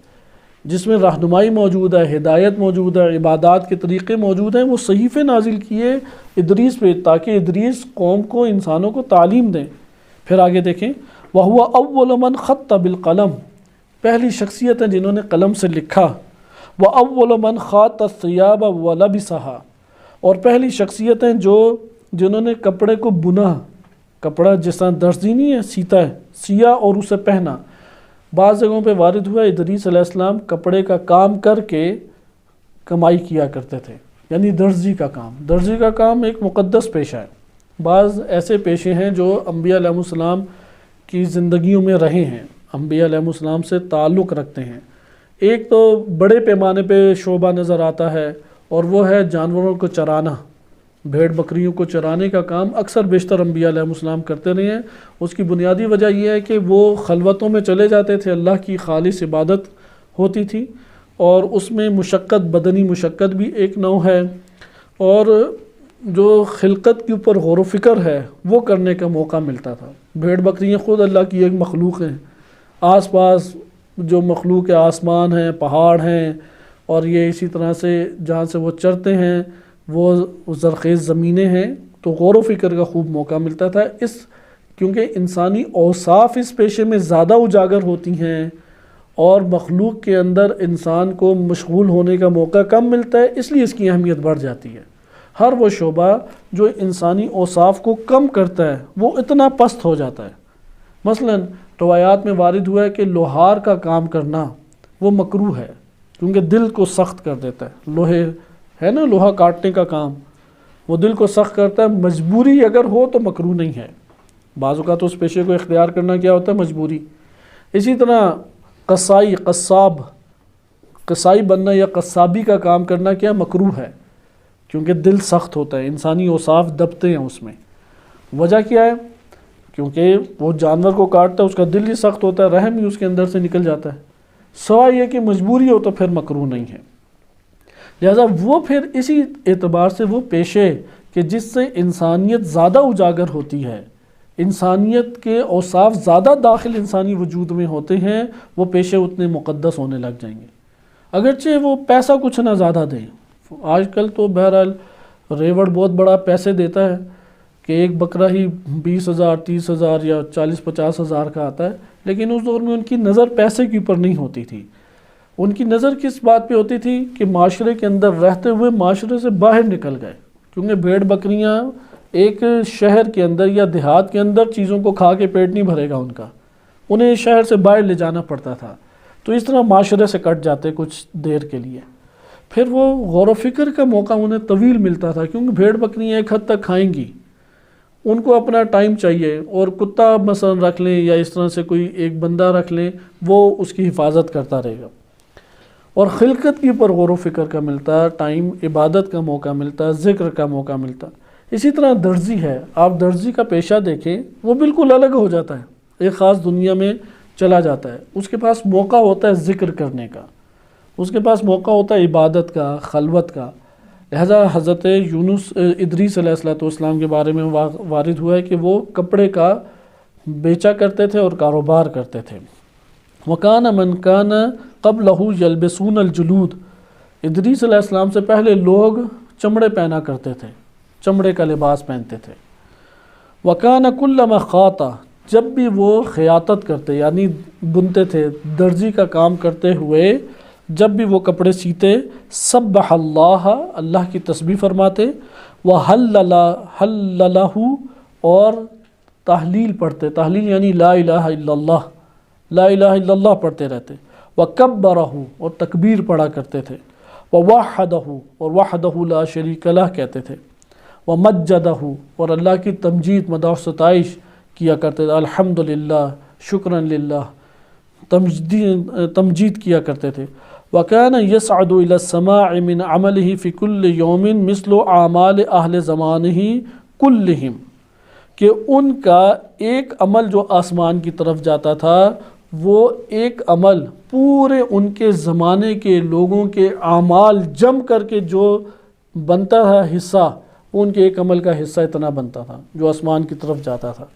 جس میں رہنمائی موجود ہے، ہدایت موجود ہے، عبادات کے طریقے موجود ہیں، وہ صحیفے نازل کیے ادریس پہ تاکہ ادریس قوم کو، انسانوں کو تعلیم دیں۔ پھر آگے دیکھیں، وَهُوَ أَوَّلُ مَنْ خَطَّ بِالْقَلَمِ، پہلی شخصیت ہے جنہوں نے قلم سے لکھا۔ وَأَوَّلُ مَنْ خَاطَ الثِّيَابَ وَلَبِسَهَا، اور پہلی شخصیت ہیں جنہوں نے کپڑے کو بنا، کپڑا جس طرح درزی نہیں ہے سیتا ہے، سیا اور اسے پہنا۔ بعض جگہوں پہ وارد ہوا ادریس علیہ السلام کپڑے کا کام کر کے کمائی کیا کرتے تھے، یعنی درزی کا کام ایک مقدس پیشہ ہے۔ بعض ایسے پیشے ہیں جو انبیاء علیہ السلام کی زندگیوں میں رہے ہیں، انبیاء علیہ السلام سے تعلق رکھتے ہیں۔ ایک تو بڑے پیمانے پہ شعبہ نظر آتا ہے، اور وہ ہے جانوروں کو چرانا، بھیڑ بکریوں کو چرانے کا کام اکثر بیشتر انبیاء علیہ السلام کرتے رہے ہیں۔ اس کی بنیادی وجہ یہ ہے کہ وہ خلوتوں میں چلے جاتے تھے، اللہ کی خالص عبادت ہوتی تھی، اور اس میں مشقت، بدنی مشقت بھی ایک نوع ہے، اور جو خلقت کے اوپر غور و فکر ہے وہ کرنے کا موقع ملتا تھا۔ بھیڑ بکریاں خود اللہ کی ایک مخلوق ہیں، آس پاس جو مخلوق آسمان ہیں، پہاڑ ہیں، اور یہ اسی طرح سے جہاں سے وہ چرتے ہیں وہ زرخیز زمینیں ہیں، تو غور و فکر کا خوب موقع ملتا تھا۔ کیونکہ انسانی اوصاف اس پیشے میں زیادہ اجاگر ہوتی ہیں اور مخلوق کے اندر انسان کو مشغول ہونے کا موقع کم ملتا ہے، اس لیے اس کی اہمیت بڑھ جاتی ہے۔ ہر وہ شعبہ جو انسانی اوصاف کو کم کرتا ہے وہ اتنا پست ہو جاتا ہے۔ مثلا روایات میں وارد ہوا ہے کہ لوہار کا کام کرنا وہ مکروہ ہے، کیونکہ دل کو سخت کر دیتا ہے۔ لوہے ہے نا، لوہا کاٹنے کا کام وہ دل کو سخت کرتا ہے، مجبوری اگر ہو تو مکروہ نہیں ہے۔ بعض اوقات اس پیشے کو اختیار کرنا کیا ہوتا ہے؟ مجبوری۔ اسی طرح قصائی بننا یا قصابی کا کام کرنا کیا مکروہ ہے، کیونکہ دل سخت ہوتا ہے، انسانی اوصاف دبتے ہیں اس میں۔ وجہ کیا ہے؟ کیونکہ وہ جانور کو کاٹتا ہے، اس کا دل ہی سخت ہوتا ہے، رحم ہی اس کے اندر سے نکل جاتا ہے۔ سوائے یہ کہ مجبوری ہو تو پھر مکروہ نہیں ہے۔ لہذا وہ پھر اسی اعتبار سے وہ پیشے کہ جس سے انسانیت زیادہ اجاگر ہوتی ہے، انسانیت کے اوصاف زیادہ داخل انسانی وجود میں ہوتے ہیں، وہ پیشے اتنے مقدس ہونے لگ جائیں گے، اگرچہ وہ پیسہ کچھ نہ زیادہ دیں۔ آج کل تو بہرحال ریوڑ بہت بڑا پیسے دیتا ہے کہ ایک بکرا ہی 20,000 30,000 یا 40-50,000 کا آتا ہے، لیکن اس دور میں ان کی نظر پیسے کے اوپر نہیں ہوتی تھی۔ ان کی نظر کس بات پہ ہوتی تھی کہ معاشرے کے اندر رہتے ہوئے معاشرے سے باہر نکل گئے، کیونکہ بھیڑ بکریاں ایک شہر کے اندر یا دیہات کے اندر چیزوں کو کھا کے پیٹ نہیں بھرے گا ان کا، انہیں شہر سے باہر لے جانا پڑتا تھا، تو اس طرح معاشرے سے کٹ جاتے کچھ دیر کے لیے۔ پھر وہ غور و فکر کا موقع انہیں طویل ملتا تھا، کیونکہ بھیڑ بکریاں ایک حد تک کھائیں گی، ان کو اپنا ٹائم چاہیے، اور کتا مثلا رکھ لیں یا اس طرح سے کوئی ایک بندہ رکھ لیں، وہ اس کی حفاظت کرتا رہے گا، اور خلقت کے اوپر غور و فکر کا ملتا ٹائم، عبادت کا موقع ملتا، ذکر کا موقع ملتا۔ اسی طرح درزی ہے، آپ درزی کا پیشہ دیکھیں، وہ بالکل الگ ہو جاتا ہے، ایک خاص دنیا میں چلا جاتا ہے، اس کے پاس موقع ہوتا ہے ذکر کرنے کا، اس کے پاس موقع ہوتا ہے عبادت کا، خلوت کا۔ لہذا حضرت یونس ادریس علیہ السلام کے بارے میں وارد ہوا ہے کہ وہ کپڑے کا بیچا کرتے تھے اور کاروبار کرتے تھے۔ وَكَانَ مَنْ كَانَ قَبْلَهُ يَلْبِسُونَ الْجُلُودَ، ادریس علیہ السلام سے پہلے لوگ چمڑے پہنا کرتے تھے، چمڑے کا لباس پہنتے تھے۔ وَكَانَ كُلَّمَا خَاطَ، جب بھی وہ خیاطت کرتے یعنی بنتے تھے، درزی کا کام کرتے ہوئے جب بھی وہ کپڑے سیتے، سبح اللہ، اللہ کی تسبیح فرماتے، وَحَلَّلَهُ، اور تحلیل پڑھتے، تحلیل یعنی لا الہ الا اللہ، لا الہ الا اللہ پڑھتے رہتے، وَكَبَّرَهُ، اور تکبیر پڑھا کرتے تھے، وَوَحَّدَهُ، اور وحدہ لا شریک لہ کہتے تھے، وَمَجَّدَهُ، اور اللہ کی تمجید، مدح و ستائش کیا کرتے تھے، الحمدللہ، شکرا للہ، تمجید کیا کرتے تھے۔ وَكَانَ يَصْعَدُ إِلَى السَّمَاءِ مِنْ عَمَلِهِ فِي كُلِّ يَوْمٍ مِثْلُ أَعْمَالِ أَهْلِ زَمَانِهِ كُلِّهِمْ، کہ ان کا ایک عمل جو آسمان کی طرف جاتا تھا، وہ ایک عمل پورے ان کے زمانے کے لوگوں کے اعمال جم کر کے جو بنتا تھا حصہ، وہ ان کے ایک عمل کا حصہ اتنا بنتا تھا جو آسمان کی طرف جاتا تھا۔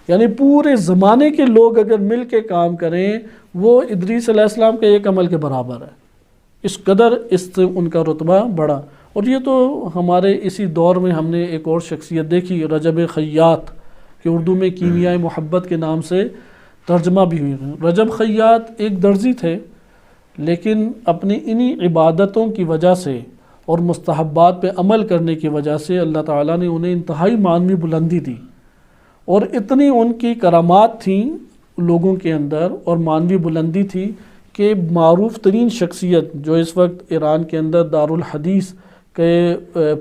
یعنی پورے زمانے کے لوگ اگر مل کے کام کریں، وہ ادریس علیہ السلام کے ایک عمل کے برابر ہے، اس قدر اس سے ان کا رتبہ بڑھا۔ اور یہ تو ہمارے اسی دور میں ہم نے ایک اور شخصیت دیکھی، رجب خیاط، کہ اردو میں کیمیائے محبت کے نام سے ترجمہ بھی ہوئی ہے۔ رجب خیاط ایک درزی تھے، لیکن اپنی انہی عبادتوں کی وجہ سے اور مستحبات پہ عمل کرنے کی وجہ سے اللہ تعالیٰ نے انہیں انتہائی معنوی بلندی دی، اور اتنی ان کی کرامات تھیں لوگوں کے اندر اور معنوی بلندی تھی کہ معروف ترین شخصیت جو اس وقت ایران کے اندر دارالحدیث کے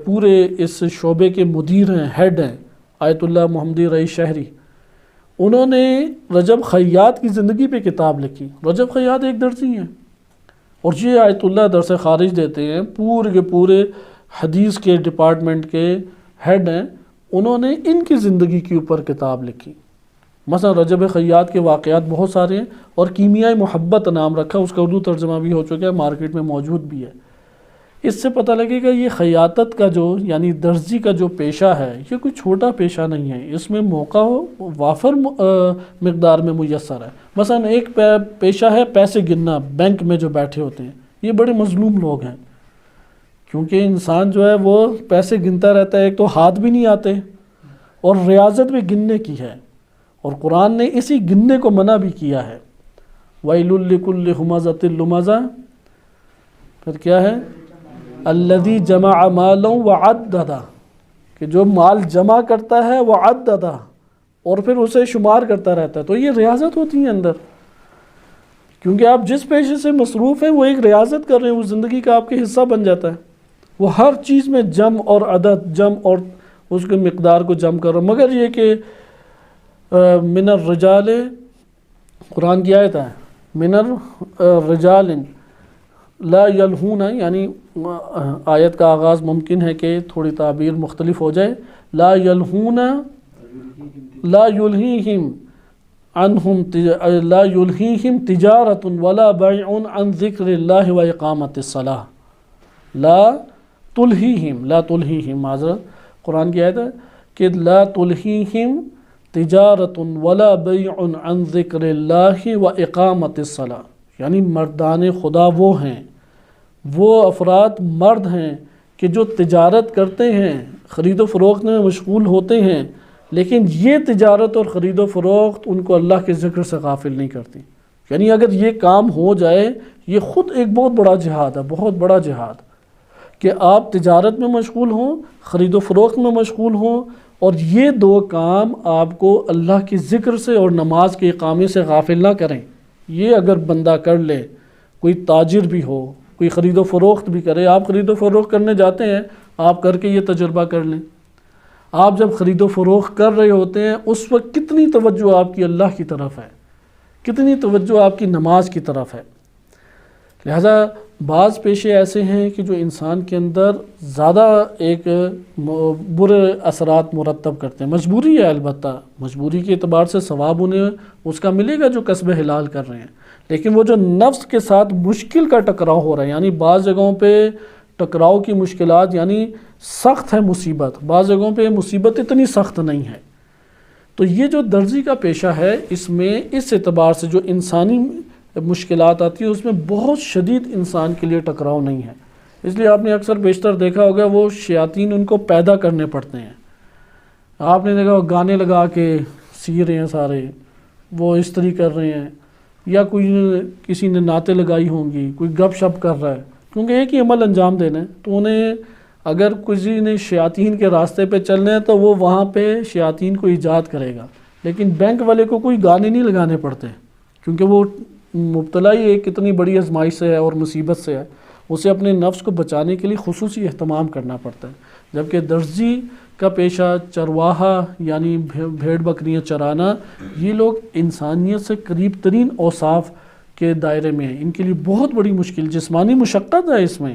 پورے اس شعبے کے مدیر ہیں، ہیڈ ہیں، آیت اللہ محمدی رئیس شہری، انہوں نے رجب خیاط کی زندگی پہ کتاب لکھی۔ رجب خیاط ایک درزی ہیں، اور یہ آیت اللہ درس خارج دیتے ہیں، پورے کے پورے حدیث کے ڈپارٹمنٹ کے ہیڈ ہیں، انہوں نے ان کی زندگی کے اوپر کتاب لکھی۔ مثلا رجب خیاط کے واقعات بہت سارے ہیں، اور کیمیائے محبت نام رکھا، اس کا اردو ترجمہ بھی ہو چکا ہے، مارکیٹ میں موجود بھی ہے۔ اس سے پتہ لگے گا یہ خیاطت کا جو یعنی درزی کا جو پیشہ ہے یہ کوئی چھوٹا پیشہ نہیں ہے، اس میں موقع وافر مقدار میں میسر ہے۔ مثلا ایک پیشہ ہے پیسے گننا، بینک میں جو بیٹھے ہوتے ہیں، یہ بڑے مظلوم لوگ ہیں، کیونکہ انسان جو ہے وہ پیسے گنتا رہتا ہے، ایک تو ہاتھ بھی نہیں آتے، اور ریاضت بھی گننے کی ہے، اور قرآن نے اسی گننے کو منع بھی کیا ہے۔ وَيْلٌ لِّكُلِّ ہُمَزَةٍ لُمَزَةٍ، پھر کیا ہے؟ الَّذِي جَمَعَ مَالًا وَعَدَّدَهُ، کہ جو مال جمع کرتا ہے وَعَدَّدَهُ، اور پھر اسے شمار کرتا رہتا ہے، تو یہ ریاضت ہوتی ہے اندر، کیونکہ آپ جس پیشے سے مصروف ہیں وہ ایک ریاضت کر رہے ہیں، وہ زندگی کا آپ کے حصہ بن جاتا ہے، وہ ہر چیز میں جم اور عدد، جم اور اس کے مقدار کو جم کر رہا، مگر یہ کہ من الرجال، قرآن کی آیت ہے، من الرجال لا یلہون، یعنی آیت کا آغاز ممکن ہے کہ تھوڑی تعبیر مختلف ہو جائے، لا یلہون لا یلہیہم عنہم لا یلہیہم تجارت ولا بیع عن ذکر اللہ و اقامت الصلاۃ، لا تلہیہم معذرت، قرآن کی آیت ہے کہ لا تلہیہم تجارت ولا بیع عن ذکر اللہ و اقامت الصلاۃ، یعنی مردان خدا وہ ہیں، وہ افراد مرد ہیں کہ جو تجارت کرتے ہیں، خرید و فروخت میں مشغول ہوتے ہیں، لیکن یہ تجارت اور خرید و فروخت ان کو اللہ کے ذکر سے غافل نہیں کرتی۔ یعنی اگر یہ کام ہو جائے، یہ خود ایک بہت بڑا جہاد ہے، بہت بڑا جہاد، کہ آپ تجارت میں مشغول ہوں، خرید و فروخت میں مشغول ہوں، اور یہ دو کام آپ کو اللہ کے ذکر سے اور نماز کے اقامے سے غافل نہ کریں۔ یہ اگر بندہ کر لے، کوئی تاجر بھی ہو، کوئی خرید و فروخت بھی کرے، آپ خرید و فروخت کرنے جاتے ہیں، آپ کر کے یہ تجربہ کر لیں، آپ جب خرید و فروخت کر رہے ہوتے ہیں اس وقت کتنی توجہ آپ کی اللہ کی طرف ہے، کتنی توجہ آپ کی نماز کی طرف ہے۔ لہذا بعض پیشے ایسے ہیں کہ جو انسان کے اندر زیادہ ایک برے اثرات مرتب کرتے ہیں، مجبوری ہے، البتہ مجبوری کے اعتبار سے ثواب انہیں اس کا ملے گا جو کسب حلال کر رہے ہیں، لیکن وہ جو نفس کے ساتھ مشکل کا ٹکراؤ ہو رہا ہے، یعنی بعض جگہوں پہ ٹکراؤ کی مشکلات یعنی سخت ہے مصیبت، بعض جگہوں پہ مصیبت اتنی سخت نہیں ہے، تو یہ جو درزی کا پیشہ ہے اس میں اس اعتبار سے جو انسانی مشکلات آتی ہیں اس میں بہت شدید انسان کے لیے ٹکراؤ نہیں ہے، اس لیے آپ نے اکثر بیشتر دیکھا ہوگا وہ شیاطین ان کو پیدا کرنے پڑتے ہیں، آپ نے دیکھا گانے لگا کے سی رہے ہیں سارے، وہ اس طرح کر رہے ہیں، یا کوئی کسی نے نعتیں لگائی ہوں گی، کوئی گپ شپ کر رہا ہے، کیونکہ ایک ہی عمل انجام دینا ہے، تو انہیں اگر کسی نے شیاطین کے راستے پہ چلنا ہے تو وہ وہاں پہ شیاطین کو ایجاد کرے گا، لیکن بینک والے کو کوئی گانے نہیں لگانے پڑتے، کیونکہ وہ مبتلا ہی ایک کتنی بڑی آزمائش سے ہے اور مصیبت سے ہے، اسے اپنے نفس کو بچانے کے لیے خصوصی اہتمام کرنا پڑتا ہے، جبکہ درزی کا پیشہ، چرواہا یعنی بھیڑ بکریاں چرانا، یہ لوگ انسانیت سے قریب ترین اوصاف کے دائرے میں ہیں، ان کے لیے بہت بڑی مشکل، جسمانی مشقت ہے اس میں،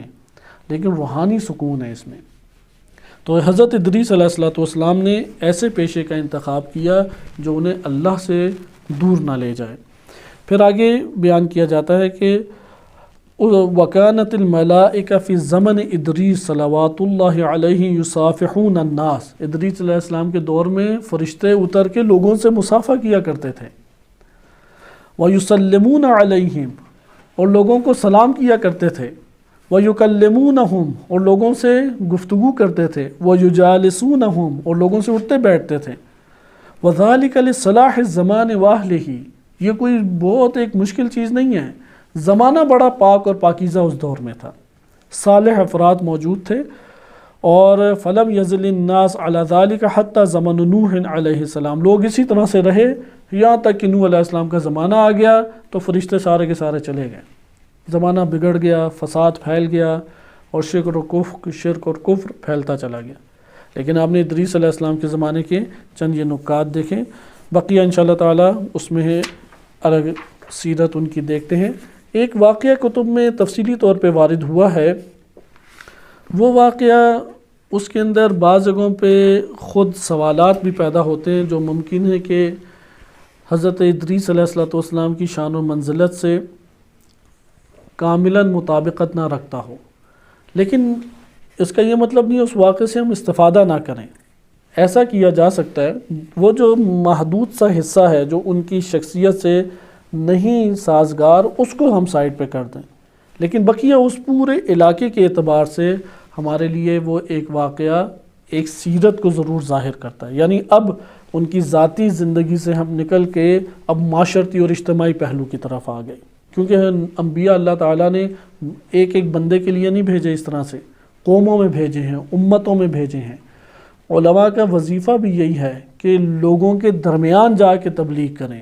لیکن روحانی سکون ہے اس میں۔ تو حضرت ادریس علیہ السلام نے ایسے پیشے کا انتخاب کیا جو انہیں اللہ سے دور نہ لے جائے۔ پھر آگے بیان کیا جاتا ہے کہ وَكَانَتِ الْمَلَائِكَةُ فِي زَمَنِ ادریس صلوات اللہ علیہ یصافحون الناس، ادریس علیہ السلام کے دور میں فرشتے اتر کے لوگوں سے مصافحہ کیا کرتے تھے، وَيُسَلِّمُونَ عَلَيْهِمْ، اور لوگوں کو سلام کیا کرتے تھے، وَيُكَلِّمُونَهُمْ، اور لوگوں سے گفتگو کرتے تھے، وَيُجَالِسُونَهُمْ، اور لوگوں سے اٹھتے بیٹھتے تھے، وَذَلِكَ لِصَلَاحِ الزَّمَانِ وَأَهْلِهِ، یہ کوئی بہت ایک مشکل چیز نہیں ہے، زمانہ بڑا پاک اور پاکیزہ اس دور میں تھا، صالح افراد موجود تھے، اور فلم یزل الناس علی ذلک حتی زمن نوح علیہ السلام، لوگ اسی طرح سے رہے یہاں تک کہ نوح علیہ السلام کا زمانہ آ گیا تو فرشتے سارے کے سارے چلے گئے، زمانہ بگڑ گیا، فساد پھیل گیا، اور شرک اور کفر پھیلتا چلا گیا۔ لیکن آپ نے ادریس علیہ السلام کے زمانے کے چند یہ نکات دیکھیں، بقیہ انشاءاللہ تعالی اس میں ہے الگ سیرت ان کی دیکھتے ہیں۔ ایک واقعہ کتب میں تفصیلی طور پہ وارد ہوا ہے، وہ واقعہ اس کے اندر بعض جگہوں پہ خود سوالات بھی پیدا ہوتے ہیں جو ممکن ہے کہ حضرت ادریس علیہ السلام کی شان و منزلت سے کاملاً مطابقت نہ رکھتا ہو، لیکن اس کا یہ مطلب نہیں اس واقعے سے ہم استفادہ نہ کریں۔ ایسا کیا جا سکتا ہے، وہ جو محدود سا حصہ ہے جو ان کی شخصیت سے نہیں سازگار، اس کو ہم سائڈ پہ کر دیں، لیکن بقیہ اس پورے علاقے کے اعتبار سے ہمارے لیے وہ ایک واقعہ ایک سیرت کو ضرور ظاہر کرتا ہے۔ یعنی اب ان کی ذاتی زندگی سے ہم نکل کے اب معاشرتی اور اجتماعی پہلو کی طرف آ گئے، کیونکہ انبیاء اللہ تعالیٰ نے ایک ایک بندے کے لیے نہیں بھیجے، اس طرح سے قوموں میں بھیجے ہیں، امتوں میں بھیجے ہیں۔ علماء کا وظیفہ بھی یہی ہے کہ لوگوں کے درمیان جا کے تبلیغ کریں،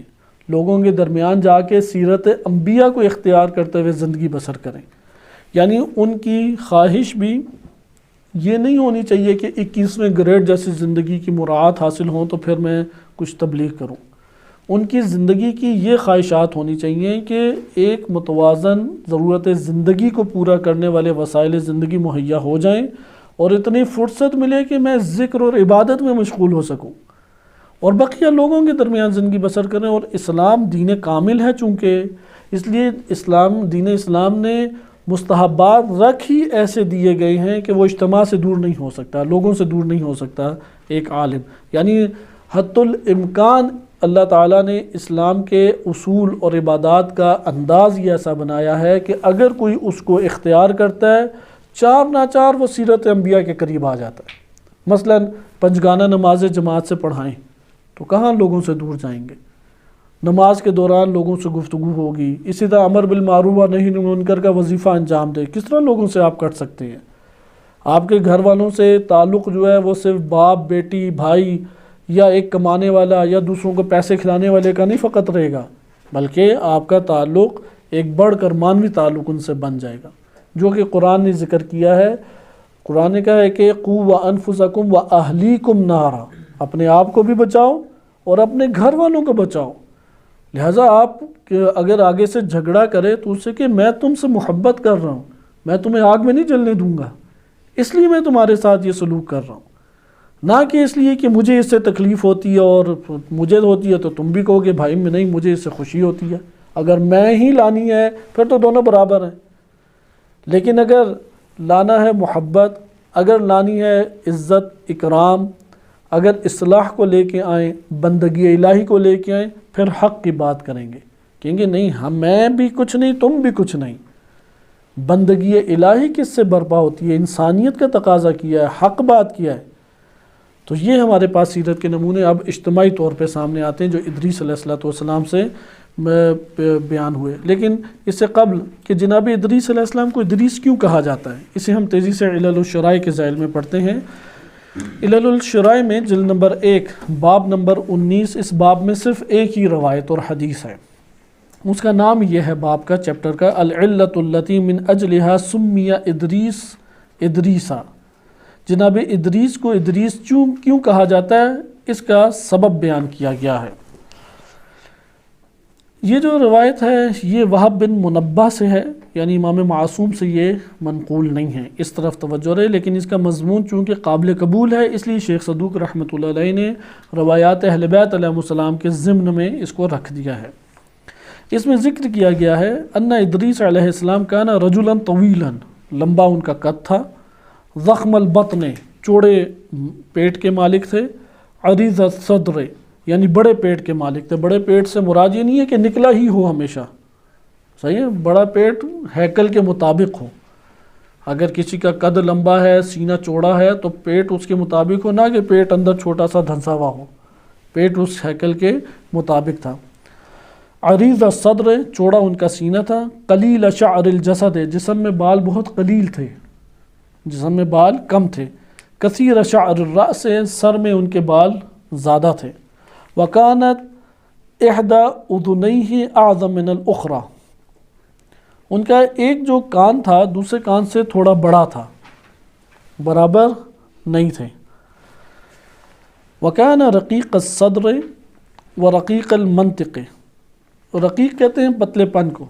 لوگوں کے درمیان جا کے سیرت انبیاء کو اختیار کرتے ہوئے زندگی بسر کریں۔ یعنی ان کی خواہش بھی یہ نہیں ہونی چاہیے کہ 21ویں گریڈ جیسی زندگی کی مراعات حاصل ہوں تو پھر میں کچھ تبلیغ کروں۔ ان کی زندگی کی یہ خواہشات ہونی چاہیے کہ ایک متوازن ضرورت زندگی کو پورا کرنے والے وسائل زندگی مہیا ہو جائیں اور اتنی فرصت ملے کہ میں ذکر اور عبادت میں مشغول ہو سکوں اور بقیہ لوگوں کے درمیان زندگی بسر کریں۔ اور اسلام دین کامل ہے، چونکہ اس لیے دین اسلام نے مستحبات رکھ ہی ایسے دیے گئے ہیں کہ وہ اجتماع سے دور نہیں ہو سکتا، لوگوں سے دور نہیں ہو سکتا ایک عالم۔ یعنی حتی الامکان اللہ تعالیٰ نے اسلام کے اصول اور عبادات کا انداز یہ ایسا بنایا ہے کہ اگر کوئی اس کو اختیار کرتا ہے، چار ناچار وہ سیرت انبیاء کے قریب آ جاتا ہے۔ مثلا پنجگانہ نماز جماعت سے پڑھائیں تو کہاں لوگوں سے دور جائیں گے، نماز کے دوران لوگوں سے گفتگو ہوگی، اسی طرح امر بالمعروف و نہی عن المنکر کا وظیفہ انجام دے، کس طرح لوگوں سے آپ کٹ سکتے ہیں؟ آپ کے گھر والوں سے تعلق جو ہے وہ صرف باپ، بیٹی، بھائی یا ایک کمانے والا یا دوسروں کو پیسے کھلانے والے کا نہیں فقط رہے گا، بلکہ آپ کا تعلق ایک بڑھ کر مانوی تعلق ان سے بن جائے گا، جو کہ قرآن نے ذکر کیا ہے۔ قرآن نے کہا ہے کہ قوا انفسکم واہلیکم نارا، اپنے آپ کو بھی بچاؤ اور اپنے گھر والوں کو بچاؤ۔ لہٰذا آپ اگر آگے سے جھگڑا کرے تو اس سے کہ میں تم سے محبت کر رہا ہوں، میں تمہیں آگ میں نہیں جلنے دوں گا، اس لیے میں تمہارے ساتھ یہ سلوک کر رہا ہوں، نہ کہ اس لیے کہ مجھے اس سے تکلیف ہوتی ہے اور مجھے ہوتی ہے تو تم بھی کہو گے بھائی میں نہیں، مجھے اس سے خوشی ہوتی ہے۔ اگر میں ہی لانی ہے پھر تو دونوں برابر ہیں، لیکن اگر لانا ہے محبت، اگر لانی ہے عزت اکرام، اگر اصلاح کو لے کے آئیں، بندگی الہی کو لے کے آئیں، پھر حق کی بات کریں گے، کہیں گے نہیں میں بھی کچھ نہیں تم بھی کچھ نہیں۔ بندگی الہی کس سے برپا ہوتی ہے؟ انسانیت کا تقاضا کیا ہے، حق بات کیا ہے۔ تو یہ ہمارے پاس سیرت کے نمونے اب اجتماعی طور پہ سامنے آتے ہیں جو ادریس علیہ السلام سے بیان ہوئے۔ لیکن اس سے قبل کہ جناب ادریس علیہ السلام کو ادریس کیوں کہا جاتا ہے، اسے ہم تیزی سے علل الشرائع کے ذیل میں پڑھتے ہیں۔ علل الشرائع میں جلد نمبر 1 باب نمبر 19، اس باب میں صرف ایک ہی روایت اور حدیث ہے، اس کا نام یہ ہے باب کا، چیپٹر کا، العلۃ التی من اجلھا سمی ادریس ادریسا۔ جناب ادریس کو ادریس کیوں کہا جاتا ہے، اس کا سبب بیان کیا گیا ہے۔ یہ جو روایت ہے یہ وہب بن منبہ سے ہے، یعنی امام معصوم سے یہ منقول نہیں ہے، اس طرف توجہ رہے، لیکن اس کا مضمون چونکہ قابل قبول ہے اس لیے شیخ صدوق رحمۃ اللہ علیہ نے روایات اہل بیت علیہ السلام کے ضمن میں اس کو رکھ دیا ہے۔ اس میں ذکر کیا گیا ہے ان ادریس علیہ السلام کان رجلا طویلا، لمبا ان کا قد تھا، ضخم البطن، چوڑے پیٹ کے مالک تھے، عریض الصدر، یعنی بڑے پیٹ کے مالک تھے۔ بڑے پیٹ سے مراد یہ نہیں ہے کہ نکلا ہی ہو ہمیشہ، صحیح ہے، بڑا پیٹ ہیکل کے مطابق ہو۔ اگر کسی کا قد لمبا ہے، سینہ چوڑا ہے تو پیٹ اس کے مطابق ہو، نہ کہ پیٹ اندر چھوٹا سا دھنسا ہوا ہو، پیٹ اس ہیکل کے مطابق تھا۔ عریض الصدر، چوڑا ان کا سینہ تھا، قلیل شعر الجسد، جسم میں بال بہت قلیل تھے، جسم میں بال کم تھے، کثیر شعر الرأس، سر میں ان کے بال زیادہ تھے، وکانت احدی اذنیہ اعظم من الاخری، ان کا ایک جو کان تھا دوسرے کان سے تھوڑا بڑا تھا، برابر نہیں تھے۔ وکان رقیق الصدر ورقیق المنطق، رقیق کہتے ہیں پتلے پن کو،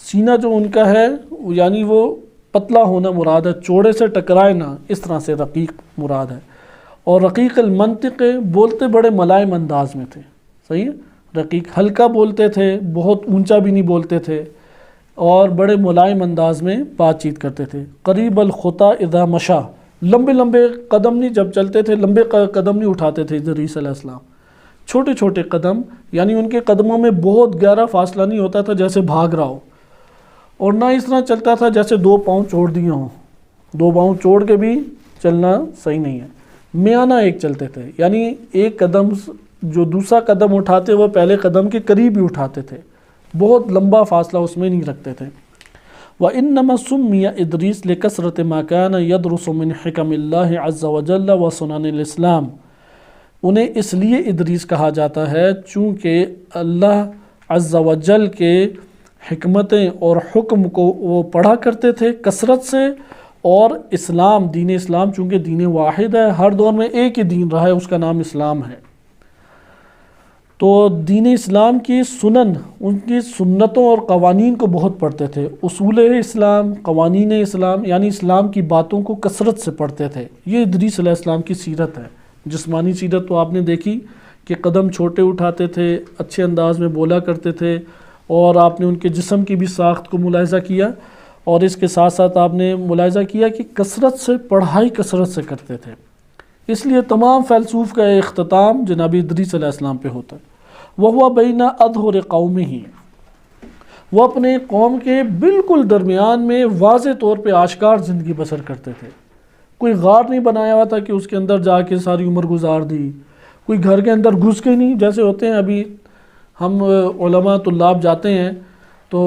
سینہ جو ان کا ہے یعنی وہ پتلا ہونا مراد ہے، چوڑے سے ٹکرائے نہ، اس طرح سے رقیق مراد ہے۔ اور رقیق المنطق بولتے بڑے ملائم انداز میں تھے، صحیح ہے، رقیق ہلکا بولتے تھے، بہت اونچا بھی نہیں بولتے تھے، اور بڑے ملائم انداز میں بات چیت کرتے تھے۔ قریب الخطا اذا مشا، لمبے لمبے قدم نہیں، جب چلتے تھے لمبے قدم نہیں اٹھاتے تھے ادریس علیہ السلام، چھوٹے چھوٹے قدم، یعنی ان کے قدموں میں بہت گہرا فاصلہ نہیں ہوتا تھا جیسے بھاگ رہا ہو، اور نہ اس طرح چلتا تھا جیسے 2 پاؤں چھوڑ دیے ہوں، 2 پاؤں چھوڑ کے بھی چلنا صحیح نہیں ہے، میانہ ایک چلتے تھے، یعنی ایک قدم جو دوسرا قدم اٹھاتے وہ پہلے قدم کے قریب ہی اٹھاتے تھے، بہت لمبا فاصلہ اس میں نہیں رکھتے تھے۔ وَإِنَّمَا سُمِّيَ إِدْرِيسُ لِكَثْرَةِ مَا كَانَ يَدْرُسُ مِنْ حِكَمِ اللَّهِ عَزَّ وَجَلَّ وَسُنَنِ الْإِسْلَامِ، انہیں اس لیے ادریس کہا جاتا ہے چونکہ اللہ عز و جل کے حکمتیں اور حکم کو وہ پڑھا کرتے تھے کثرت سے، اور اسلام، دین اسلام چونکہ دین واحد ہے، ہر دور میں ایک ہی دین رہا ہے، اس کا نام اسلام ہے، تو دین اسلام کی سنن، ان کی سنتوں اور قوانین کو بہت پڑھتے تھے، اصول اسلام، قوانین اسلام، یعنی اسلام کی باتوں کو کثرت سے پڑھتے تھے۔ یہ ادریس علیہ السلام کی سیرت ہے، جسمانی سیرت تو آپ نے دیکھی کہ قدم چھوٹے اٹھاتے تھے، اچھے انداز میں بولا کرتے تھے، اور آپ نے ان کے جسم کی بھی ساخت کو ملاحظہ کیا، اور اس کے ساتھ ساتھ آپ نے ملاحظہ کیا کہ کثرت سے پڑھائی کثرت سے کرتے تھے، اس لیے تمام فیلسوف کا اختتام جناب ادریس علیہ السلام پہ ہوتا ہے۔ وَهُوَ بَيْنَ أَظْهُرِ قَوْمِهِ، وہ اپنے قوم کے بالکل درمیان میں واضح طور پہ آشکار زندگی بسر کرتے تھے، کوئی غار نہیں بنایا ہوا تھا کہ اس کے اندر جا کے ساری عمر گزار دی، کوئی گھر کے اندر گھس کے نہیں، جیسے ہوتے ہیں ابھی ہم علماء طلاب جاتے ہیں تو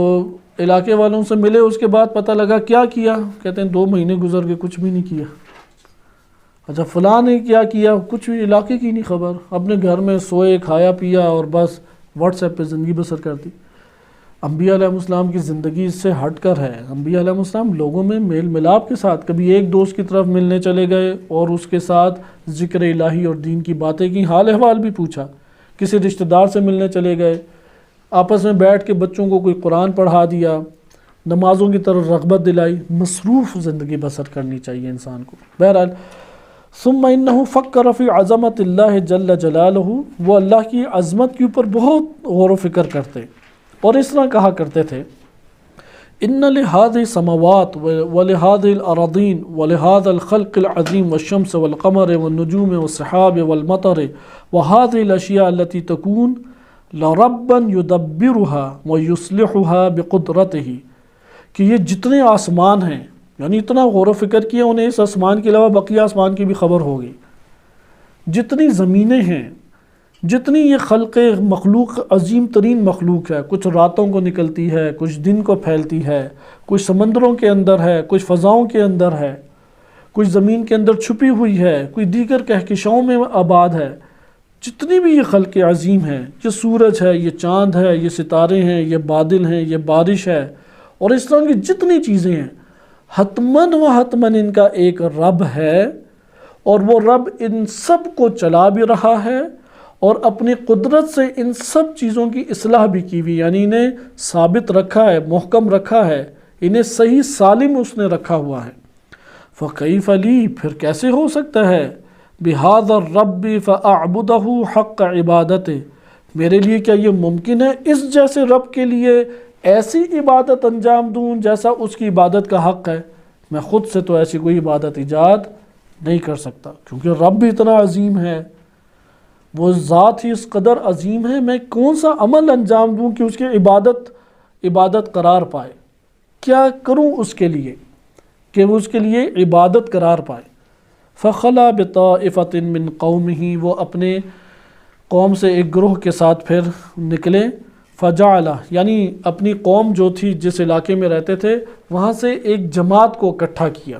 علاقے والوں سے ملے، اس کے بعد پتہ لگا کیا کیا، کہتے ہیں 2 مہینے گزر کے کچھ بھی نہیں کیا، اچھا فلاں نے کیا کیا، کچھ بھی علاقے کی نہیں خبر، اپنے گھر میں سوئے کھایا پیا اور بس واٹس ایپ پہ زندگی بسر کر دی۔ انبیاء علیہ السلام کی زندگی اس سے ہٹ کر ہے، انبیاء علیہ السلام لوگوں میں میل ملاپ کے ساتھ، کبھی ایک دوست کی طرف ملنے چلے گئے اور اس کے ساتھ ذکر الہی اور دین کی باتیں کی، حال احوال بھی پوچھا، کسی رشتہ دار سے ملنے چلے گئے، آپس میں بیٹھ کے بچوں کو کوئی قرآن پڑھا دیا، نمازوں کی طرف رغبت دلائی، مصروف زندگی بسر کرنی چاہیے انسان کو۔ بہرحال ثم انہ فکر فی عظمت اللہ جل جلالہ، وہ اللہ کی عظمت کے اوپر بہت غور و فکر کرتے اور اس طرح کہا کرتے تھے، ان لہذه السماوات ولهذه الارضین ولهذا الخلق العظیم والشمس والقمر والنجوم والسحاب والمطر وهذه الاشیاء التي تكون لربا يدبرها ويصلحها بقدرته، کہ یہ جتنے آسمان ہیں، یعنی اتنا غور و فکر کیا انہیں اس آسمان کے علاوہ بقیہ آسمان کی بھی خبر ہوگی، جتنی زمینیں ہیں، جتنی یہ خلق مخلوق عظیم ترین مخلوق ہے، کچھ راتوں کو نکلتی ہے، کچھ دن کو پھیلتی ہے، کچھ سمندروں کے اندر ہے، کچھ فضاؤں کے اندر ہے، کچھ زمین کے اندر چھپی ہوئی ہے، کوئی دیگر کہکشاؤں میں آباد ہے، جتنی بھی یہ خلق عظیم ہے، یہ سورج ہے، یہ چاند ہے، یہ ستارے ہیں، یہ بادل ہیں، یہ بارش ہے، اور اس طرح کی جتنی چیزیں ہیں، حتماً و حتماً ان کا ایک رب ہے، اور وہ رب ان سب کو چلا بھی رہا ہے اور اپنی قدرت سے ان سب چیزوں کی اصلاح بھی کی ہوئی، یعنی انہیں ثابت رکھا ہے، محکم رکھا ہے، انہیں صحیح سالم اس نے رکھا ہوا ہے۔ فَكَيْفَ لِي، پھر کیسے ہو سکتا ہے، بِهَذَا الرَّبِّ فَأَعْبُدَهُ حَقَّ عِبَادَتِهِ، میرے لیے کیا یہ ممکن ہے اس جیسے رب کے لیے ایسی عبادت انجام دوں جیسا اس کی عبادت کا حق ہے؟ میں خود سے تو ایسی کوئی عبادت ایجاد نہیں کر سکتا، کیونکہ رب بھی اتنا عظیم ہے، وہ ذات ہی اس قدر عظیم ہے، میں کون سا عمل انجام دوں کہ اس کی عبادت قرار پائے، کیا کروں اس کے لیے کہ وہ اس کے لیے عبادت قرار پائے۔ فخلا بطائفۃ من قومہ، وہ اپنے قوم سے ایک گروہ کے ساتھ پھر نکلے، فجعل، یعنی اپنی قوم جو تھی جس علاقے میں رہتے تھے وہاں سے ایک جماعت کو اکٹھا کیا،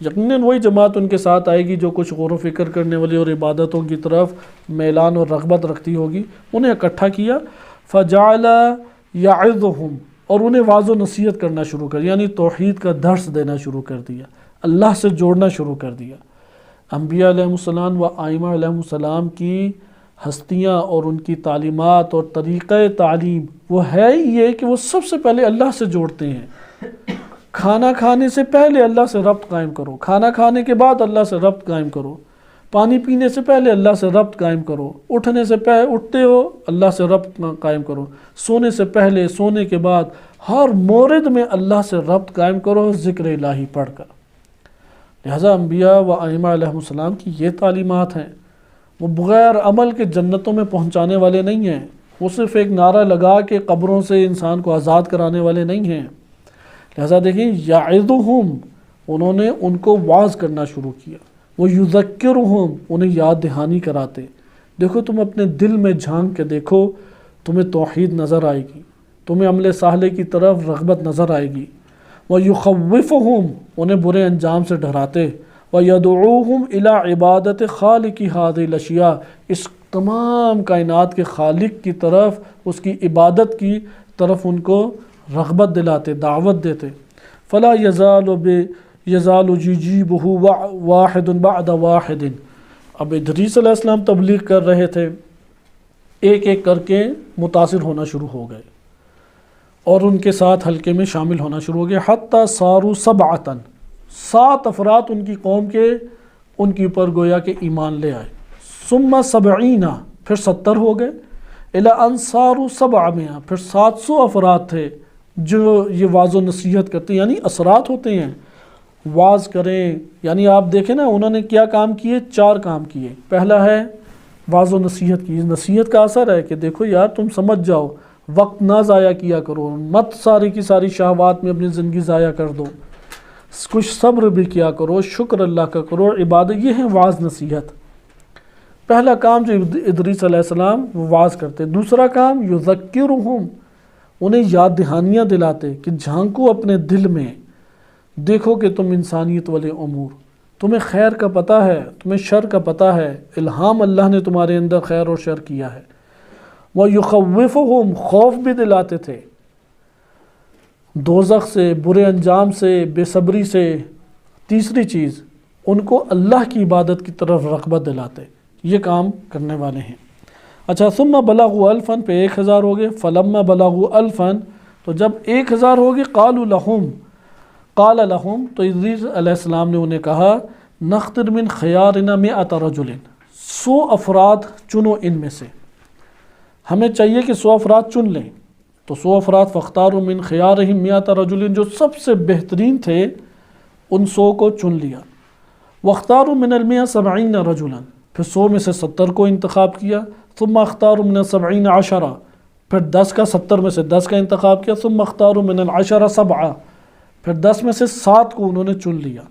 یقیناً وہی جماعت ان کے ساتھ آئے گی جو کچھ غور و فکر کرنے والی اور عبادتوں کی طرف میلان اور رغبت رکھتی ہوگی، انہیں اکٹھا کیا، فجعل یعظہم، اور انہیں واعظ و نصیحت کرنا شروع کر، یعنی توحید کا درس دینا شروع کر دیا، اللہ سے جوڑنا شروع کر دیا۔ انبیاء علیہ السلام و ائمہ علیہ السلام کی ہستیاں اور ان کی تعلیمات اور طریقہ تعلیم وہ ہے ہی یہ کہ وہ سب سے پہلے اللہ سے جوڑتے ہیں، کھانا کھانے سے پہلے اللہ سے ربط قائم کرو، کھانا کھانے کے بعد اللہ سے ربط قائم کرو، پانی پینے سے پہلے اللہ سے ربط قائم کرو، اٹھنے سے پہلے اٹھتے ہو اللہ سے ربط قائم کرو، سونے سے پہلے سونے کے بعد ہر مورد میں اللہ سے ربط قائم کرو ذکر الہی پڑھ کر۔ لہٰذا انبیاء و ائمہ علیہ السلام کی یہ تعلیمات ہیں، وہ بغیر عمل کے جنتوں میں پہنچانے والے نہیں ہیں، وہ صرف ایک نعرہ لگا کے قبروں سے انسان کو آزاد کرانے والے نہیں ہیں۔ لہٰذا دیکھیں یعظہم، انہوں نے ان کو واعظ کرنا شروع کیا، وہ یذکرہم، انہیں یاد دہانی کراتے۔ دیکھو تم اپنے دل میں جھانک کے دیکھو، تمہیں توحید نظر آئے گی، تمہیں عمل صالح کی طرف رغبت نظر آئے گی۔ وَيُخَوِّفُهُمْ، انہیں برے انجام سے ڈراتے۔ وَيَدْعُوهُمْ إِلَىٰ عِبَادَةِ خَالِقِ هَٰذِهِ الْأَشْيَاءِ، اس تمام کائنات کے خالق کی طرف، اس کی عبادت کی طرف ان کو رغبت دلاتے، دعوت دیتے۔ فَلَا يَزَالُ يُجِيبُهُ وَاحِدٌ بَعْدَ وَاحِدٍ، اب ادریس علیہ السلام تبلیغ کر رہے تھے، ایک ایک کر کے متاثر ہونا شروع ہو گئے اور ان کے ساتھ حلقے میں شامل ہونا شروع ہو گئے۔ حتیٰ صاروا سبعۃ، 7 افراد ان کی قوم کے ان کے اوپر گویا کہ ایمان لے آئے۔ ثم 70، پھر 70 ہو گئے۔ الی ان صاروا 700، پھر 700 افراد تھے جو یہ واعظ و نصیحت کرتے ہیں، یعنی اثرات ہوتے ہیں، واعظ کریں، یعنی آپ دیکھیں نا انہوں نے کیا کام کیے، 4 کام کیے۔ پہلا ہے واعظ و نصیحت کی، نصیحت کا اثر ہے کہ دیکھو یار تم سمجھ جاؤ، وقت نہ ضائع کیا کرو، مت ساری کی ساری شہوات میں اپنی زندگی ضائع کر دو، کچھ صبر بھی کیا کرو، شکر اللہ کا کرو، عبادت، یہ ہے واعظ نصیحت۔ پہلا کام جو ادریس علیہ السلام وہ واعظ کرتے۔ دوسرا کام یذکرہم، انہیں یاد دہانیاں دلاتے کہ جھانکو اپنے دل میں، دیکھو کہ تم انسانیت والے امور، تمہیں خیر کا پتہ ہے، تمہیں شر کا پتہ ہے، الہام اللہ نے تمہارے اندر خیر اور شر کیا ہے۔ وَيُخَوِّفُهُمْ، خوف بھی دلاتے تھے دوزخ سے، برے انجام سے، بے صبری سے۔ تیسری چیز، ان کو اللہ کی عبادت کی طرف رغبت دلاتے۔ یہ کام کرنے والے ہیں۔ اچھا، ثم بلغوا 1000، پہ 1000 ہو گئے۔ فلما بلغوا 1000، تو جب 1000 ہو گئے، قال لهم، تو ادریس علیہ السلام نے انہیں کہا، نختر من خیارنا 100 رجل، 100 افراد چنو ان میں سے، ہمیں چاہیے کہ 100 افراد چن لیں۔ تو 100 افراد، فاختاروا من خیارہم 100 رجل، جو سب سے بہترین تھے ان 100 کو چن لیا۔ واختاروا من 100 70 رجلا، پھر 100 میں سے 70 کو انتخاب کیا۔ ثم اختاروا من 70 10، پھر 10 کا 70 میں سے 10 کا انتخاب کیا۔ ثم اختاروا من 10 7، پھر 10 میں سے 7 کو انہوں نے چن لیا۔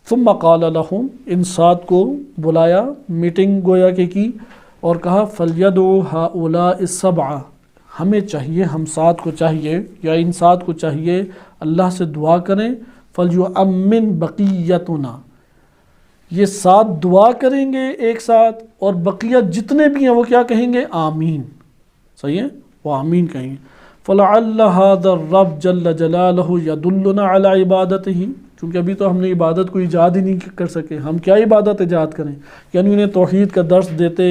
ثم قال لهم، ان 7 کو بلایا، میٹنگ گویا کہ کی، اور کہا فَلْيَدْعُوا هَؤُلَاءِ السَّبْعَ، ہمیں چاہیے، ہم 7 کو چاہیے، یا ان 7 کو چاہیے اللہ سے دعا کریں، فَلْيُؤَمِّنْ بَقِيَّتُنَا، یہ 7 دعا کریں گے ایک ساتھ، اور بقیہ جتنے بھی ہیں وہ کیا کہیں گے، آمین۔ صحیح ہے، وہ آمین کہیں گے۔ فَلَعَلَّ هَذَا الرَّبَّ جَلَّ جَلَالُهُ يَدُلُّنَا عَلَى عِبَادَتِهِ، چونکہ ابھی تو ہم نے عبادت کو ایجاد ہی نہیں کر سکے، ہم کیا عبادت ایجاد کریں؟ یعنی انہیں توحید کا درس دیتے،